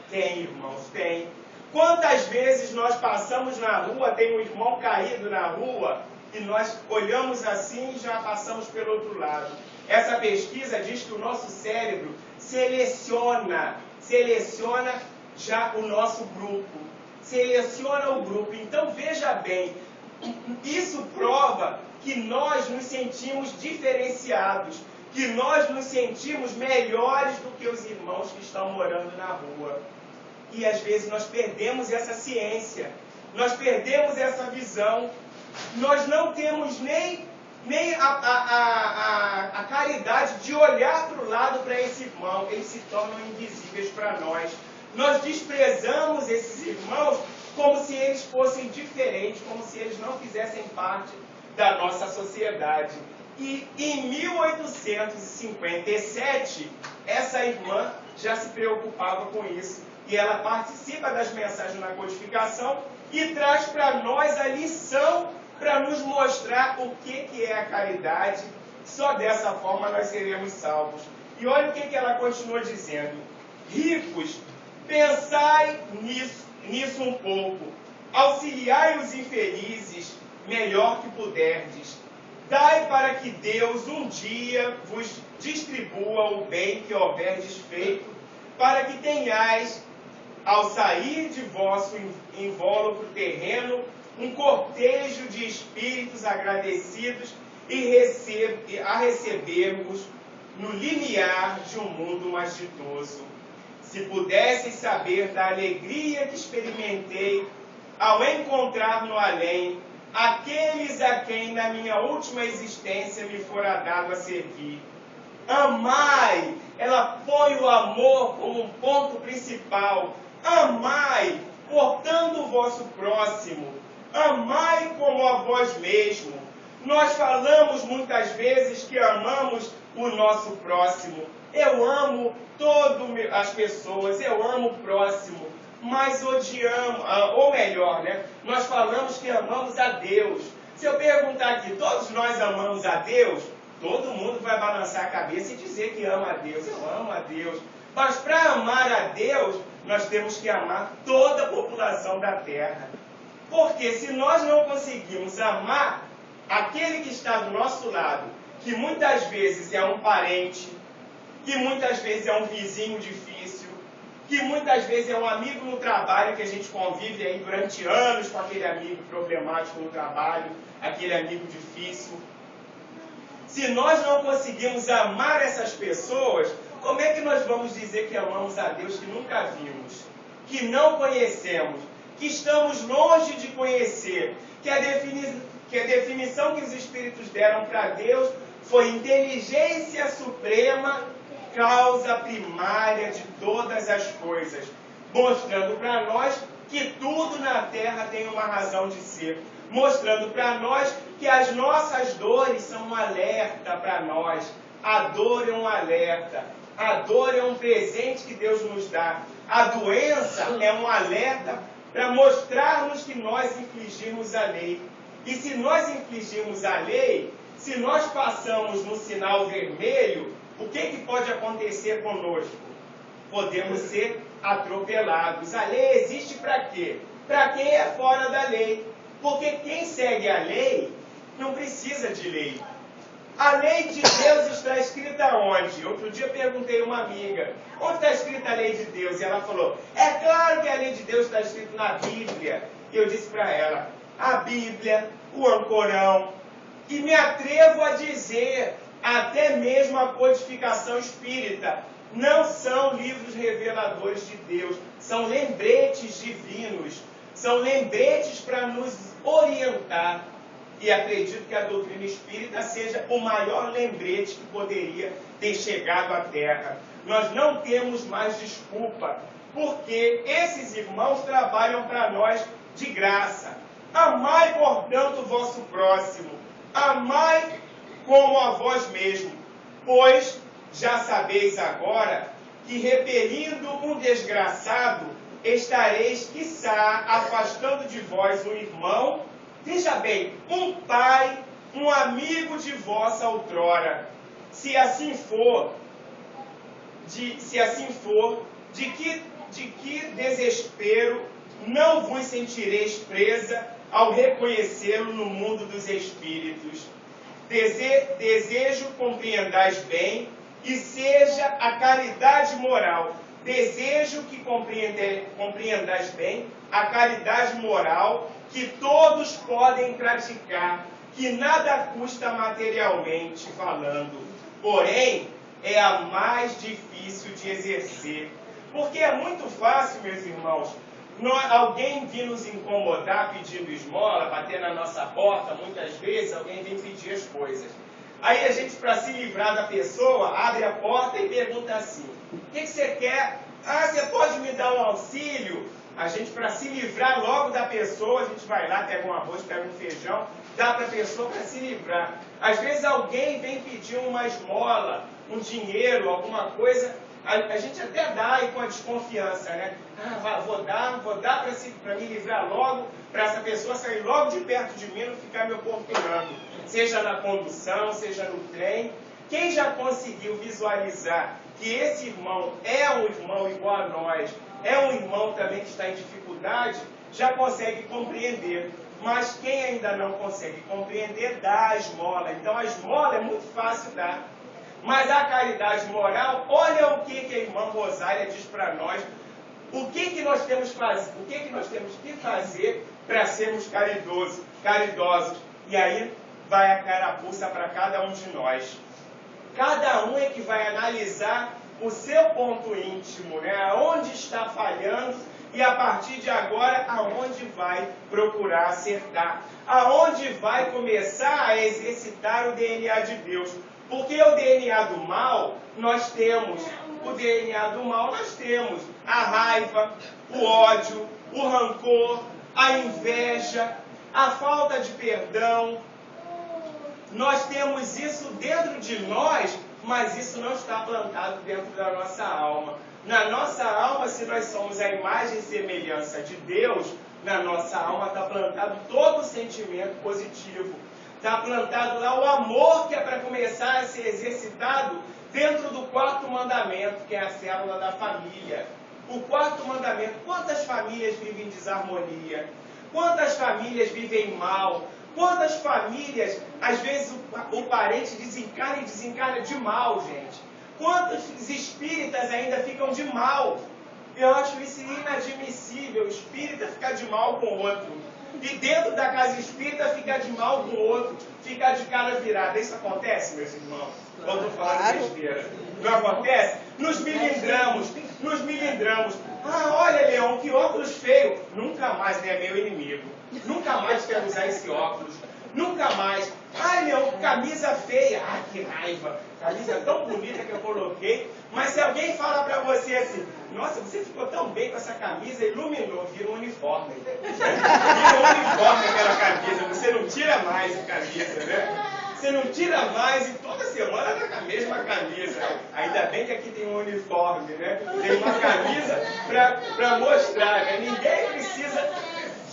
Tem, irmãos, tem. Quantas vezes nós passamos na rua, tem um irmão caído na rua, e nós olhamos assim e já passamos pelo outro lado. Essa pesquisa diz que o nosso cérebro seleciona já o nosso grupo. Seleciona o grupo. Então, veja bem, isso prova que nós nos sentimos diferenciados, que nós nos sentimos melhores do que os irmãos que estão morando na rua. E às vezes nós perdemos essa ciência, nós perdemos essa visão, nós não temos nem a caridade de olhar para o lado para esse irmão, eles se tornam invisíveis para nós. Nós desprezamos esses irmãos como se eles fossem diferentes, como se eles não fizessem parte da nossa sociedade. E em 1857, essa irmã já se preocupava com isso. E ela participa das mensagens na codificação e traz para nós a lição para nos mostrar o que é a caridade. Só dessa forma nós seremos salvos. E olha o que ela continua dizendo. Ricos, pensai nisso um pouco. Auxiliai os infelizes, melhor que puderdes. Dai para que Deus um dia vos distribua o bem que houverdes feito, para que tenhais, ao sair de vosso invólucro terreno, um cortejo de espíritos agradecidos a recebermos no limiar de um mundo mais ditoso. Se pudesseis saber da alegria que experimentei ao encontrar no além aqueles a quem na minha última existência me fora dado a servir. Amai, ela põe o amor como um ponto principal. Amai, portando o vosso próximo. Amai como a vós mesmo. Nós falamos muitas vezes que amamos o nosso próximo. Eu amo todas as pessoas, eu amo o próximo, mas odiamos, ou melhor, nós falamos que amamos a Deus. Se eu perguntar aqui, todos nós amamos a Deus? Todo mundo vai balançar a cabeça e dizer que ama a Deus. Eu amo a Deus. Mas para amar a Deus, nós temos que amar toda a população da terra. Porque se nós não conseguimos amar aquele que está do nosso lado, que muitas vezes é um parente, que muitas vezes é um vizinho difícil, que muitas vezes é um amigo no trabalho, que a gente convive aí durante anos com aquele amigo problemático no trabalho, aquele amigo difícil. Se nós não conseguimos amar essas pessoas, como é que nós vamos dizer que amamos a Deus que nunca vimos, que não conhecemos, que estamos longe de conhecer, que a definição que os Espíritos deram para Deus foi inteligência suprema, causa primária de todas as coisas, mostrando para nós que tudo na Terra tem uma razão de ser, mostrando para nós que as nossas dores são um alerta para nós. A dor é um alerta, a dor é um presente que Deus nos dá, a doença é um alerta para mostrarmos que nós infligimos a lei. E se nós infringirmos a lei, se nós passamos no sinal vermelho, o que pode acontecer conosco? Podemos ser atropelados. A lei existe para quê? Para quem é fora da lei. Porque quem segue a lei não precisa de lei. A lei de Deus está escrita onde? Outro dia perguntei a uma amiga, onde está escrita a lei de Deus? E ela falou, é claro que a lei de Deus está escrita na Bíblia. E eu disse para ela, a Bíblia, o Ancorão, e me atrevo a dizer, até mesmo a codificação espírita, não são livros reveladores de Deus, são lembretes divinos, são lembretes para nos orientar. E acredito que a doutrina espírita seja o maior lembrete que poderia ter chegado à Terra. Nós não temos mais desculpa, porque esses irmãos trabalham para nós de graça. Amai, portanto, o vosso próximo. Amai como a vós mesmo. Pois já sabeis agora que, repelindo um desgraçado, estareis, quiçá, afastando de vós um irmão, veja bem, um pai, um amigo de vossa outrora. Se assim for, de que desespero não vos sentireis presa ao reconhecê-lo no mundo dos espíritos. Desejo compreendais bem e seja a caridade moral. Desejo que compreendais bem a caridade moral que todos podem praticar, que nada custa materialmente falando, porém é a mais difícil de exercer. Porque é muito fácil, meus irmãos, alguém vir nos incomodar pedindo esmola, bater na nossa porta, muitas vezes alguém vem pedir as coisas. Aí a gente, para se livrar da pessoa, abre a porta e pergunta assim, o que você quer? Ah, você pode me dar um auxílio? A gente, para se livrar logo da pessoa, a gente vai lá, pega um arroz, pega um feijão, dá para a pessoa para se livrar. Às vezes alguém vem pedir uma esmola, um dinheiro, alguma coisa, a gente até dá aí com a desconfiança, né? Ah, vou dar para me livrar logo, para essa pessoa sair logo de perto de mim e não ficar me oportunando. Seja na condução, seja no trem. Quem já conseguiu visualizar que esse irmão é um irmão igual a nós, é um irmão também que está em dificuldade, já consegue compreender. Mas quem ainda não consegue compreender, dá a esmola. Então a esmola é muito fácil dar. Mas a caridade moral, olha o que a irmã Rosália diz para nós. O que nós temos que fazer para sermos caridosos? E aí vai a carapuça para cada um de nós. Cada um é que vai analisar o seu ponto íntimo, né? Aonde está falhando e a partir de agora aonde vai procurar acertar. Aonde vai começar a exercitar o DNA de Deus. Porque o DNA do mal nós temos. O DNA do mal nós temos a raiva, o ódio, o rancor, a inveja, a falta de perdão. Nós temos isso dentro de nós, mas isso não está plantado dentro da nossa alma. Na nossa alma, se nós somos a imagem e semelhança de Deus, na nossa alma está plantado todo o sentimento positivo. Está plantado lá o amor que é para começar a ser exercitado dentro do quarto mandamento, que é a célula da família. O quarto mandamento, quantas famílias vivem em desarmonia? Quantas famílias vivem mal? Quantas famílias, às vezes, o parente desencarna de mal, gente? Quantos espíritas ainda ficam de mal? Eu acho isso inadmissível, o espírita ficar de mal com o outro. E dentro da casa espírita ficar de mal com o outro, ficar de cara virada. Isso acontece, meus irmãos? Ou estou falando besteira? Não acontece? Nos milindramos. Ah, olha, Leão, que óculos feio. Nunca mais, né, meu inimigo. Nunca mais quero usar esse óculos. Nunca mais. Ai, Leão, camisa feia. Ah, que raiva. Camisa tão bonita que eu coloquei. Mas se alguém fala para você assim, nossa, você ficou tão bem com essa camisa, iluminou, vira um uniforme. Vira um uniforme aquela camisa. Você não tira mais a camisa, né? Você não tira mais e toda semana está com a mesma camisa. Ainda bem que aqui tem um uniforme, né? Tem uma camisa para mostrar, né? Ninguém precisa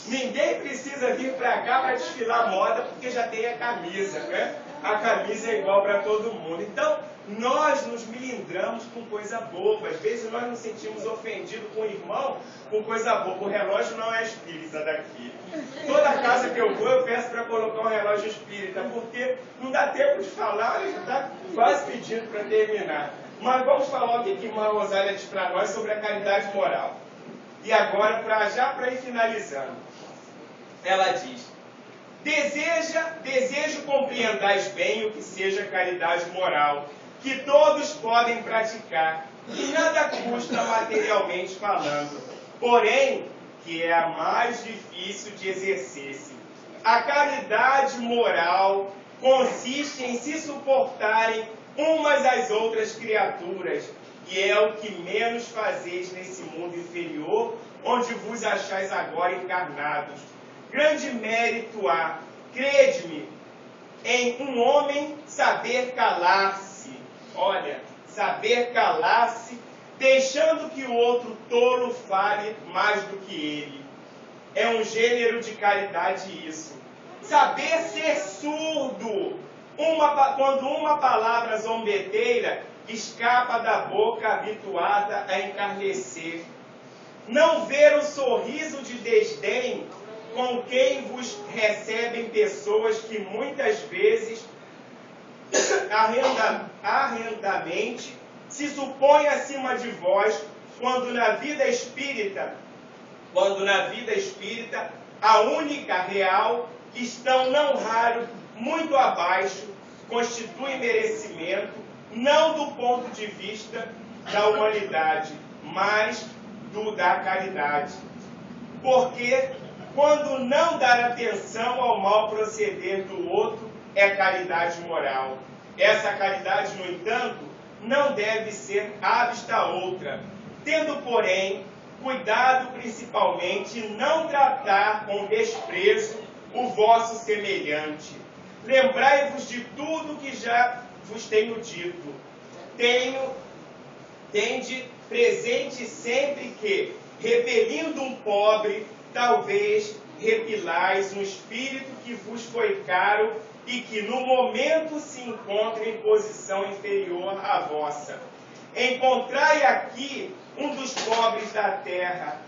Ninguém precisa vir para cá para desfilar moda, porque já tem a camisa, né? A camisa é igual para todo mundo. Então, nós nos melindramos com coisa boba. Às vezes nós nos sentimos ofendidos com o irmão com coisa boba. O relógio não é espírita daqui. Toda casa que eu vou, eu peço para colocar um relógio espírita, porque não dá tempo de falar, já está quase pedindo para terminar. Mas vamos falar o que a irmã Rosália diz para nós sobre a caridade moral. E agora, para ir finalizando, ela diz: desejo compreendais bem o que seja caridade moral, que todos podem praticar, e nada custa materialmente falando, porém, que é a mais difícil de exercer-se. A caridade moral consiste em se suportarem umas às outras criaturas, e é o que menos fazeis nesse mundo inferior, onde vos achais agora encarnados. Grande mérito há, crede-me, em um homem saber calar-se. Olha, saber calar-se, deixando que o outro tolo fale mais do que ele. É um gênero de caridade isso. Saber ser surdo, quando uma palavra zombeteira escapa da boca habituada a encarnecer. Não ver o sorriso de desdém com quem vos recebem pessoas que muitas vezes arrendamente se supõem acima de vós, quando na vida espírita, a única real, estão não raro muito abaixo, constitui merecimento, não do ponto de vista da humanidade, mas da caridade. Porque quando não dar atenção ao mau proceder do outro é caridade moral. Essa caridade, no entanto, não deve ser avista a outra, tendo, porém, cuidado principalmente em não tratar com desprezo o vosso semelhante. Lembrai-vos de tudo que já vos tenho dito. Tende presente sempre que, repelindo um pobre, talvez repilais um espírito que vos foi caro e que no momento se encontra em posição inferior à vossa. Encontrei aqui um dos pobres da terra,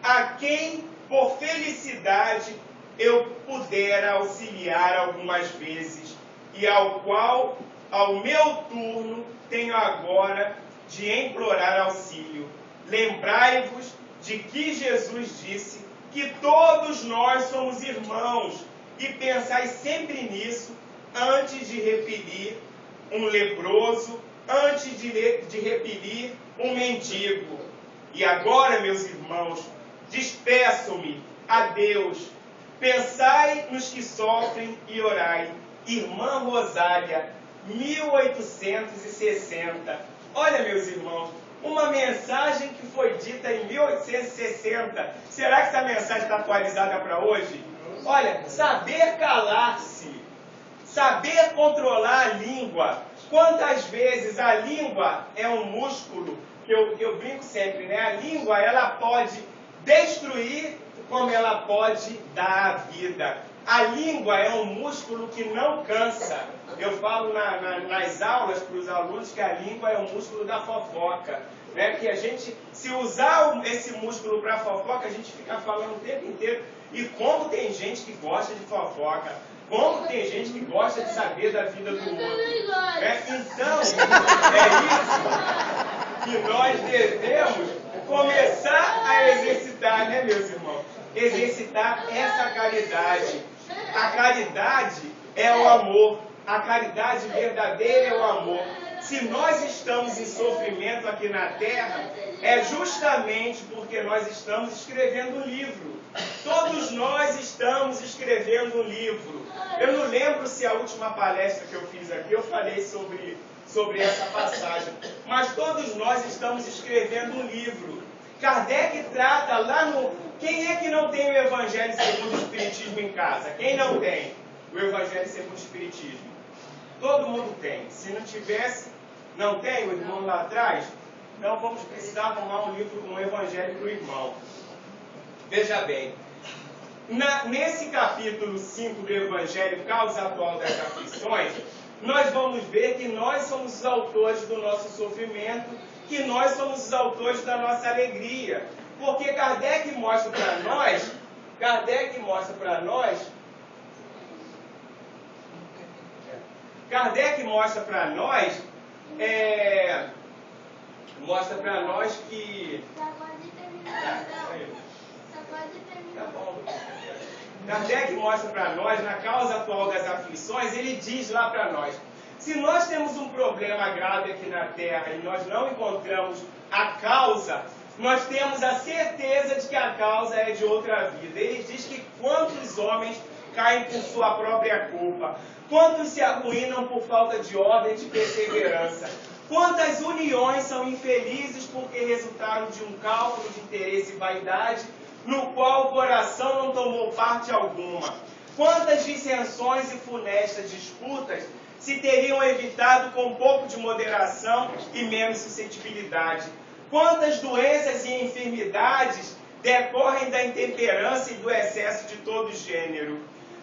a quem, por felicidade, eu pudera auxiliar algumas vezes, e ao qual, ao meu turno, tenho agora de implorar auxílio. Lembrai-vos de que Jesus disse que todos nós somos irmãos, e pensai sempre nisso antes de repelir um leproso, antes de repelir um mendigo. E agora, meus irmãos, despeço-me a Deus. Pensai nos que sofrem e orai. Irmã Rosália, 1860. Olha, meus irmãos, uma mensagem que foi dita em 1860. Será que essa mensagem está atualizada para hoje? Olha, saber calar-se, saber controlar a língua. Quantas vezes a língua é um músculo, que eu brinco sempre, né? A língua, ela pode destruir como ela pode dar a vida. A língua é um músculo que não cansa. Eu falo nas aulas para os alunos que a língua é um músculo da fofoca. Né? Que a gente, se usar esse músculo para fofoca, a gente fica falando o tempo inteiro. E como tem gente que gosta de fofoca, como tem gente que gosta de saber da vida do outro. Né? Então, é isso que nós devemos começar a exercitar, né, meus irmãos? Exercitar essa caridade. A caridade é o amor. A caridade verdadeira é o amor. Se nós estamos em sofrimento aqui na Terra, é justamente porque nós estamos escrevendo um livro. Todos nós estamos escrevendo um livro. Eu não lembro se a última palestra que eu fiz aqui eu falei sobre essa passagem. Mas todos nós estamos escrevendo um livro. Kardec trata lá no... Quem é que não tem o Evangelho segundo o Espiritismo em casa? Quem não tem o Evangelho segundo o Espiritismo? Todo mundo tem. Se não tivesse, não tem, o irmão lá atrás? Então vamos precisar arrumar um evangelho para o irmão. Veja bem, nesse capítulo 5 do Evangelho, Causa Atual das Aflições, nós vamos ver que nós somos os autores do nosso sofrimento, que nós somos os autores da nossa alegria. Porque Kardec mostra para nós, que... Kardec mostra para nós, na Causa Atual das Aflições, ele diz lá para nós, se nós temos um problema grave aqui na Terra e nós não encontramos a causa, nós temos a certeza de que a causa é de outra vida. Ele diz que quantos homens caem por sua própria culpa, quantos se arruinam por falta de ordem e de perseverança, quantas uniões são infelizes porque resultaram de um cálculo de interesse e vaidade, no qual o coração não tomou parte alguma. Quantas dissensões e funestas disputas se teriam evitado com um pouco de moderação e menos suscetibilidade. Quantas doenças e enfermidades decorrem da intemperança e do excesso de todo gênero.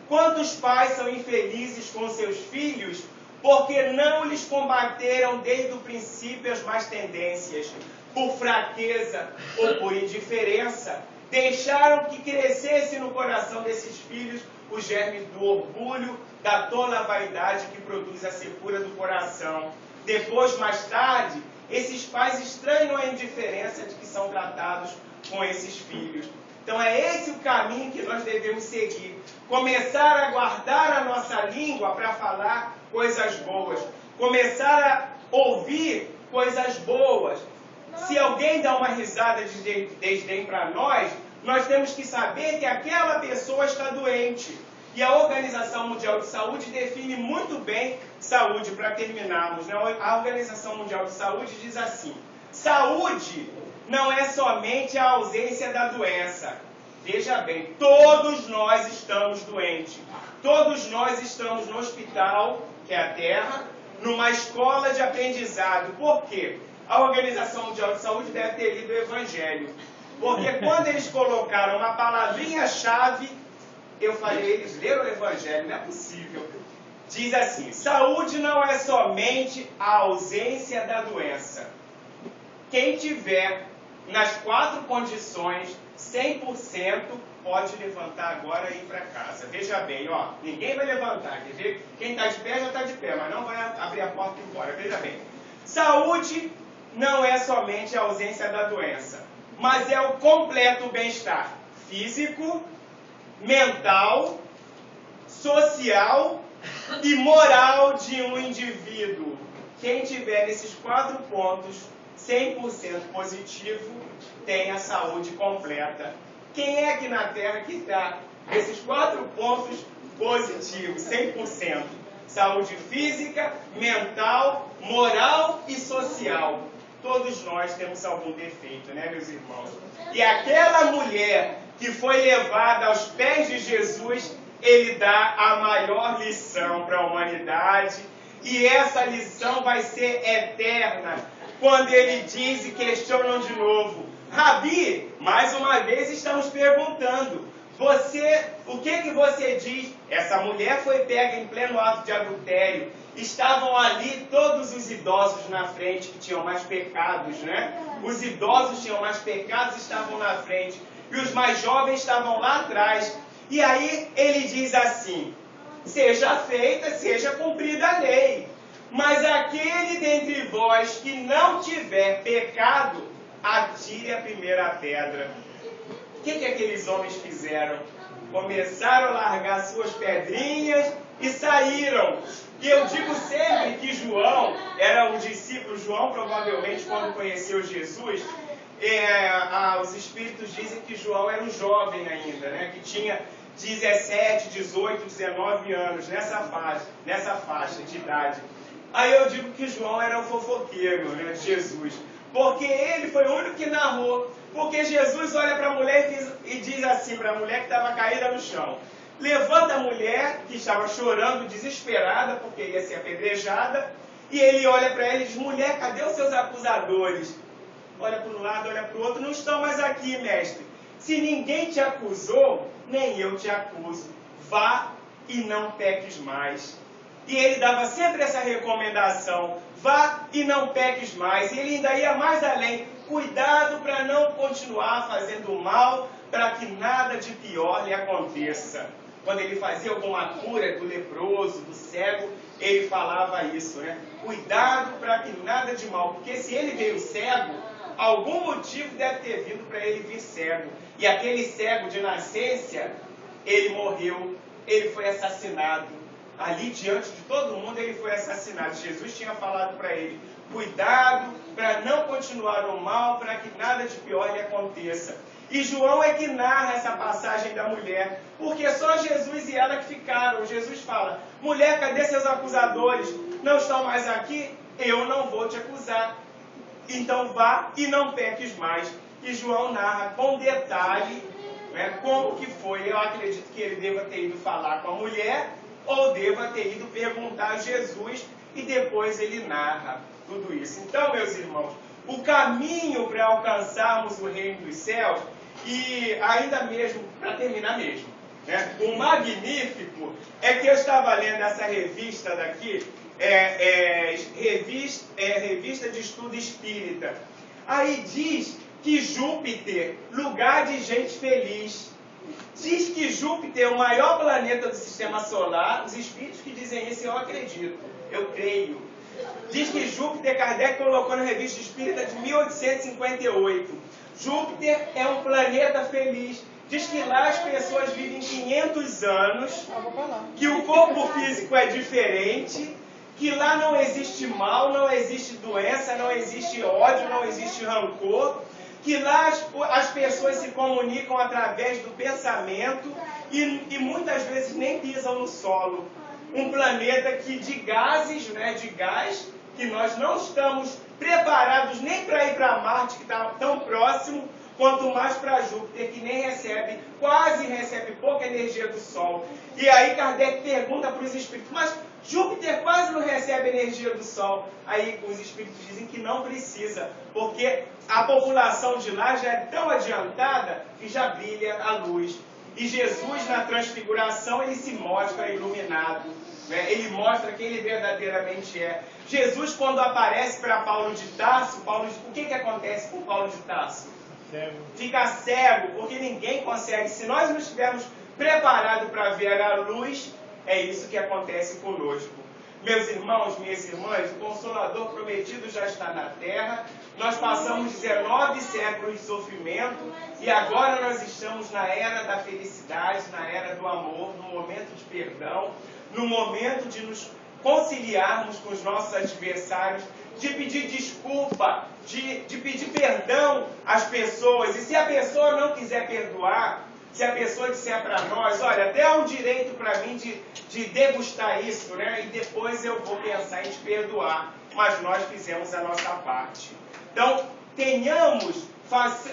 Quantos pais são infelizes com seus filhos porque não lhes combateram desde o princípio as más tendências, por fraqueza ou por indiferença. Deixaram que crescesse no coração desses filhos o germe do orgulho, da tola vaidade que produz a secura do coração. Depois, mais tarde, esses pais estranham a indiferença de que são tratados com esses filhos. Então é esse o caminho que nós devemos seguir. Começar a guardar a nossa língua para falar coisas boas. Começar a ouvir coisas boas. Se alguém dá uma risada de desdém para nós, nós temos que saber que aquela pessoa está doente. E a Organização Mundial de Saúde define muito bem saúde, para terminarmos, né? A Organização Mundial de Saúde diz assim: saúde não é somente a ausência da doença. Veja bem, todos nós estamos doentes. Todos nós estamos no hospital, que é a Terra, numa escola de aprendizado. Por quê? A Organização Mundial de Saúde deve ter lido o Evangelho. Porque quando eles colocaram uma palavrinha-chave, eu falei, eles leram o Evangelho, não é possível. Diz assim: saúde não é somente a ausência da doença. Quem tiver nas 4 condições 100% pode levantar agora e ir para casa. Veja bem, ó, ninguém vai levantar. Quer dizer, quem está de pé já está de pé, mas não vai abrir a porta e ir embora. Veja bem, saúde não é somente a ausência da doença, mas é o completo bem-estar físico, mental, social e moral de um indivíduo. Quem tiver nesses 4 pontos 100% positivo tem a saúde completa. Quem é aqui na Terra que está nesses 4 pontos positivos, 100%? Saúde física, mental, moral e social. Todos nós temos algum defeito, né, meus irmãos? E aquela mulher que foi levada aos pés de Jesus, ele dá a maior lição para a humanidade. E essa lição vai ser eterna, quando ele diz e questionam de novo: Rabi, mais uma vez estamos perguntando, o que você diz? Essa mulher foi pega em pleno ato de adultério. Estavam ali todos os idosos na frente, que tinham mais pecados, né? Os idosos tinham mais pecados, estavam na frente. E os mais jovens estavam lá atrás. E aí ele diz assim: seja feita, seja cumprida a lei. Mas aquele dentre vós que não tiver pecado, atire a primeira pedra. O que aqueles homens fizeram? Começaram a largar suas pedrinhas e saíram. E eu digo sempre que João era um discípulo. João provavelmente, quando conheceu Jesus, os espíritos dizem que João era um jovem ainda, né? Que tinha 17, 18, 19 anos, nessa faixa de idade. Aí eu digo que João era o fofoqueiro, né, de Jesus. Porque ele foi o único que narrou. Porque Jesus olha para a mulher e diz assim para a mulher que estava caída no chão: levanta a mulher, que estava chorando, desesperada, porque ia ser apedrejada. E ele olha para ela e diz: mulher, cadê os seus acusadores? olha para um lado, olha para o outro, não estão mais aqui, mestre. Se ninguém te acusou, nem eu te acuso. Vá e não peques mais. E ele dava sempre essa recomendação, vá e não peques mais. E ele ainda ia mais além, cuidado para não continuar fazendo mal, para que nada de pior lhe aconteça. Quando ele fazia alguma cura do leproso, do cego, ele falava isso, né? Cuidado para que nada de mal, porque se ele veio cego, algum motivo deve ter vindo para ele vir cego. E aquele cego de nascença, ele morreu, ele foi assassinado. Ali diante de todo mundo ele foi assassinado. Jesus tinha falado para ele, cuidado para não continuar no mal, para que nada de pior lhe aconteça. E João é que narra essa passagem da mulher, porque só Jesus e ela que ficaram. Jesus fala, mulher, cadê seus acusadores? Não estão mais aqui? Eu não vou te acusar. Então vá e não peques mais. E João narra com detalhe, né, como que foi. Eu acredito que ele deva ter ido falar com a mulher, ou deva ter ido perguntar a Jesus, e depois ele narra tudo isso. Então, meus irmãos, o caminho para alcançarmos o reino dos céus, e ainda mesmo, para terminar mesmo, né, o magnífico é que eu estava lendo essa revista daqui, revista de estudo espírita. Aí diz que Júpiter, lugar de gente feliz. Diz que Júpiter é o maior planeta do sistema solar. Os espíritos que dizem isso eu acredito, eu creio. Diz que Júpiter, Kardec colocou na revista espírita de 1858. Júpiter é um planeta feliz. Diz que lá as pessoas vivem 500 anos, que o corpo físico é diferente, que lá não existe mal, não existe doença, não existe ódio, não existe rancor, que lá as pessoas se comunicam através do pensamento e muitas vezes nem pisam no solo. Um planeta que de gases, né, de gás, que nós não estamos preparados nem para ir para Marte, que está tão próximo, quanto mais para Júpiter, que nem recebe, quase recebe pouca energia do Sol. E aí Kardec pergunta para os espíritos, mas Júpiter quase não recebe energia do Sol. Aí os espíritos dizem que não precisa, porque a população de lá já é tão adiantada que já brilha a luz. E Jesus, na transfiguração, ele se mostra iluminado, né? Ele mostra quem ele verdadeiramente é. Jesus, quando aparece para Paulo de Tarso, o que acontece com Paulo de Tarso? Fica cego, porque ninguém consegue. Se nós não estivermos preparados para ver a luz, é isso que acontece conosco. Meus irmãos, minhas irmãs, o Consolador prometido já está na terra. Nós passamos 19 séculos de sofrimento e agora nós estamos na era da felicidade, na era do amor, no momento de perdão, no momento de nos conciliarmos com os nossos adversários, de pedir desculpa, de pedir perdão às pessoas. E se a pessoa não quiser perdoar, se a pessoa disser para nós, olha, até um direito para mim de degustar isso, né? E depois eu vou pensar em te perdoar. Mas nós fizemos a nossa parte. Então,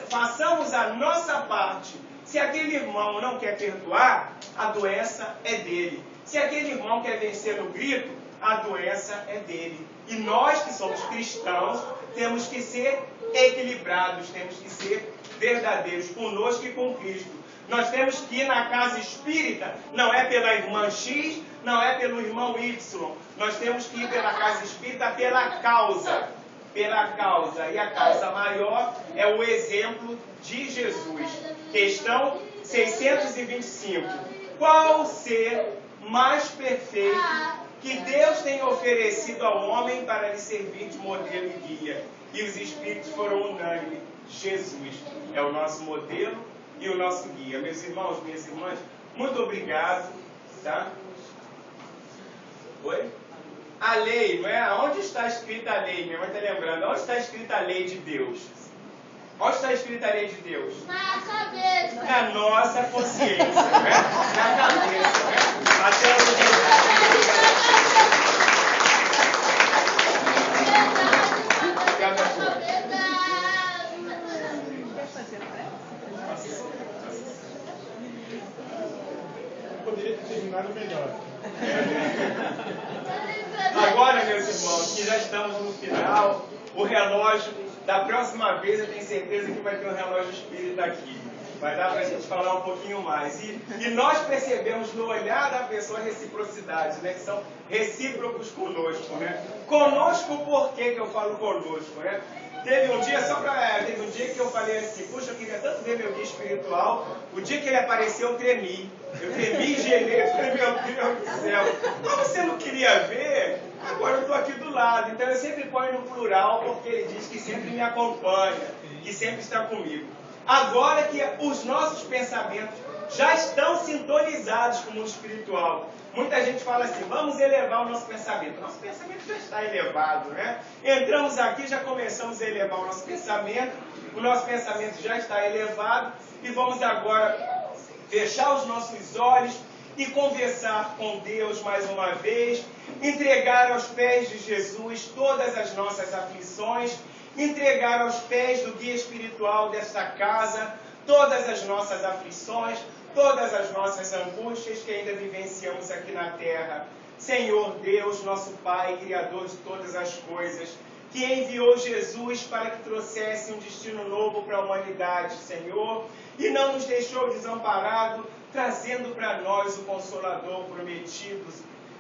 façamos a nossa parte. Se aquele irmão não quer perdoar, a doença é dele. Se aquele irmão quer vencer no grito, a doença é dele. E nós que somos cristãos, temos que ser equilibrados, temos que ser verdadeiros conosco e com Cristo. Nós temos que ir na casa espírita, não é pela irmã X, não é pelo irmão Y. Nós temos que ir pela casa espírita pela causa. Pela causa. E a causa maior é o exemplo de Jesus. Questão 625. Qual ser mais perfeito que Deus tem oferecido ao homem para lhe servir de modelo e guia? E os espíritos foram unânimes. Jesus é o nosso modelo e o nosso guia. Meus irmãos, minhas irmãs, muito obrigado. Tá? Oi? A lei, não é? Onde está escrita a lei? Minha mãe está lembrando. Onde está escrita a lei de Deus? Onde está escrita a lei de Deus? Na cabeça. Na nossa consciência, né? Na cabeça, né? Até Poderia ter terminado melhor. Agora, meus irmãos, que já estamos no final, o relógio Da próxima vez eu tenho certeza que vai ter um relógio espírita aqui. Vai dar para a gente falar um pouquinho mais. E nós percebemos no olhar da pessoa a reciprocidade, né? Que são recíprocos conosco, né? Conosco, por que eu falo conosco, né? Teve um dia que eu falei assim, puxa, eu queria tanto ver meu guia espiritual. O dia que ele apareceu, eu tremi. Eu tremi e gelei. Eu falei, meu Deus do céu. Mas você não queria ver? Agora eu estou aqui do lado. Então eu sempre ponho no plural, porque ele diz que sempre me acompanha, que sempre está comigo. Agora que os nossos pensamentos já estão sintonizados com o mundo espiritual. Muita gente fala assim, vamos elevar o nosso pensamento. Nosso pensamento já está elevado, né? Entramos aqui, já começamos a elevar o nosso pensamento. O nosso pensamento já está elevado. E vamos agora fechar os nossos olhos e conversar com Deus mais uma vez. Entregar aos pés de Jesus todas as nossas aflições. Entregar aos pés do guia espiritual desta casa todas as nossas aflições, todas as nossas angústias que ainda vivenciamos aqui na terra. Senhor Deus, nosso Pai, Criador de todas as coisas, que enviou Jesus para que trouxesse um destino novo para a humanidade, Senhor, e não nos deixou desamparado, trazendo para nós o Consolador prometido.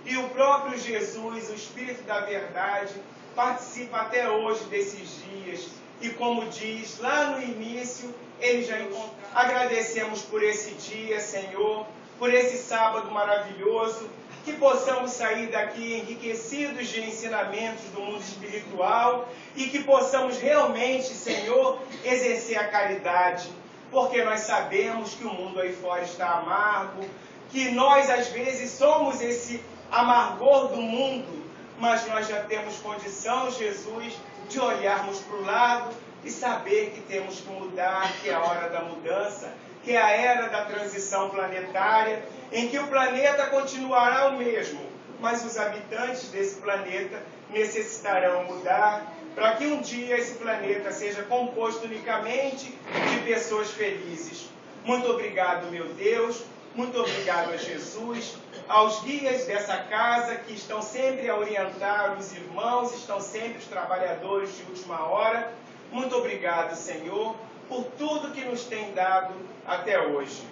E o próprio Jesus, o Espírito da Verdade, participa até hoje desses dias. E como diz lá no início, ele já encontrou. Agradecemos por esse dia, Senhor, por esse sábado maravilhoso, que possamos sair daqui enriquecidos de ensinamentos do mundo espiritual e que possamos realmente, Senhor, exercer a caridade, porque nós sabemos que o mundo aí fora está amargo, que nós às vezes somos esse amargor do mundo, mas nós já temos condição, Jesus, de olharmos para o lado e saber que temos que mudar, que é a hora da mudança, que é a era da transição planetária, em que o planeta continuará o mesmo, mas os habitantes desse planeta necessitarão mudar para que um dia esse planeta seja composto unicamente de pessoas felizes. Muito obrigado, meu Deus, muito obrigado a Jesus, aos guias dessa casa que estão sempre a orientar os irmãos, estão sempre os trabalhadores de última hora. Muito obrigado, Senhor, por tudo que nos tem dado até hoje.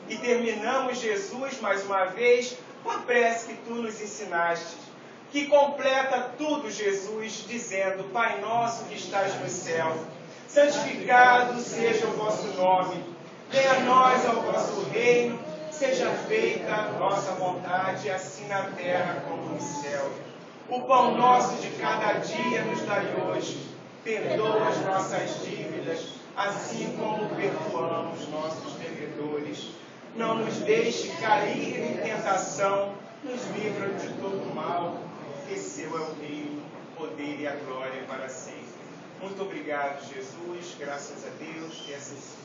E terminamos, Jesus, mais uma vez, com a prece que Tu nos ensinaste, que completa tudo, Jesus, dizendo, Pai nosso que estás no céu, santificado seja o vosso nome, venha a nós ao vosso reino, seja feita a nossa vontade, assim na terra como no céu. O pão nosso de cada dia nos dai hoje, perdoa as nossas dívidas, assim como perdoamos nossos devedores. Não nos deixe cair em tentação, nos livra de todo mal, porque seu é o reino, o poder e a glória para sempre. Muito obrigado, Jesus, graças a Deus, que assim seja.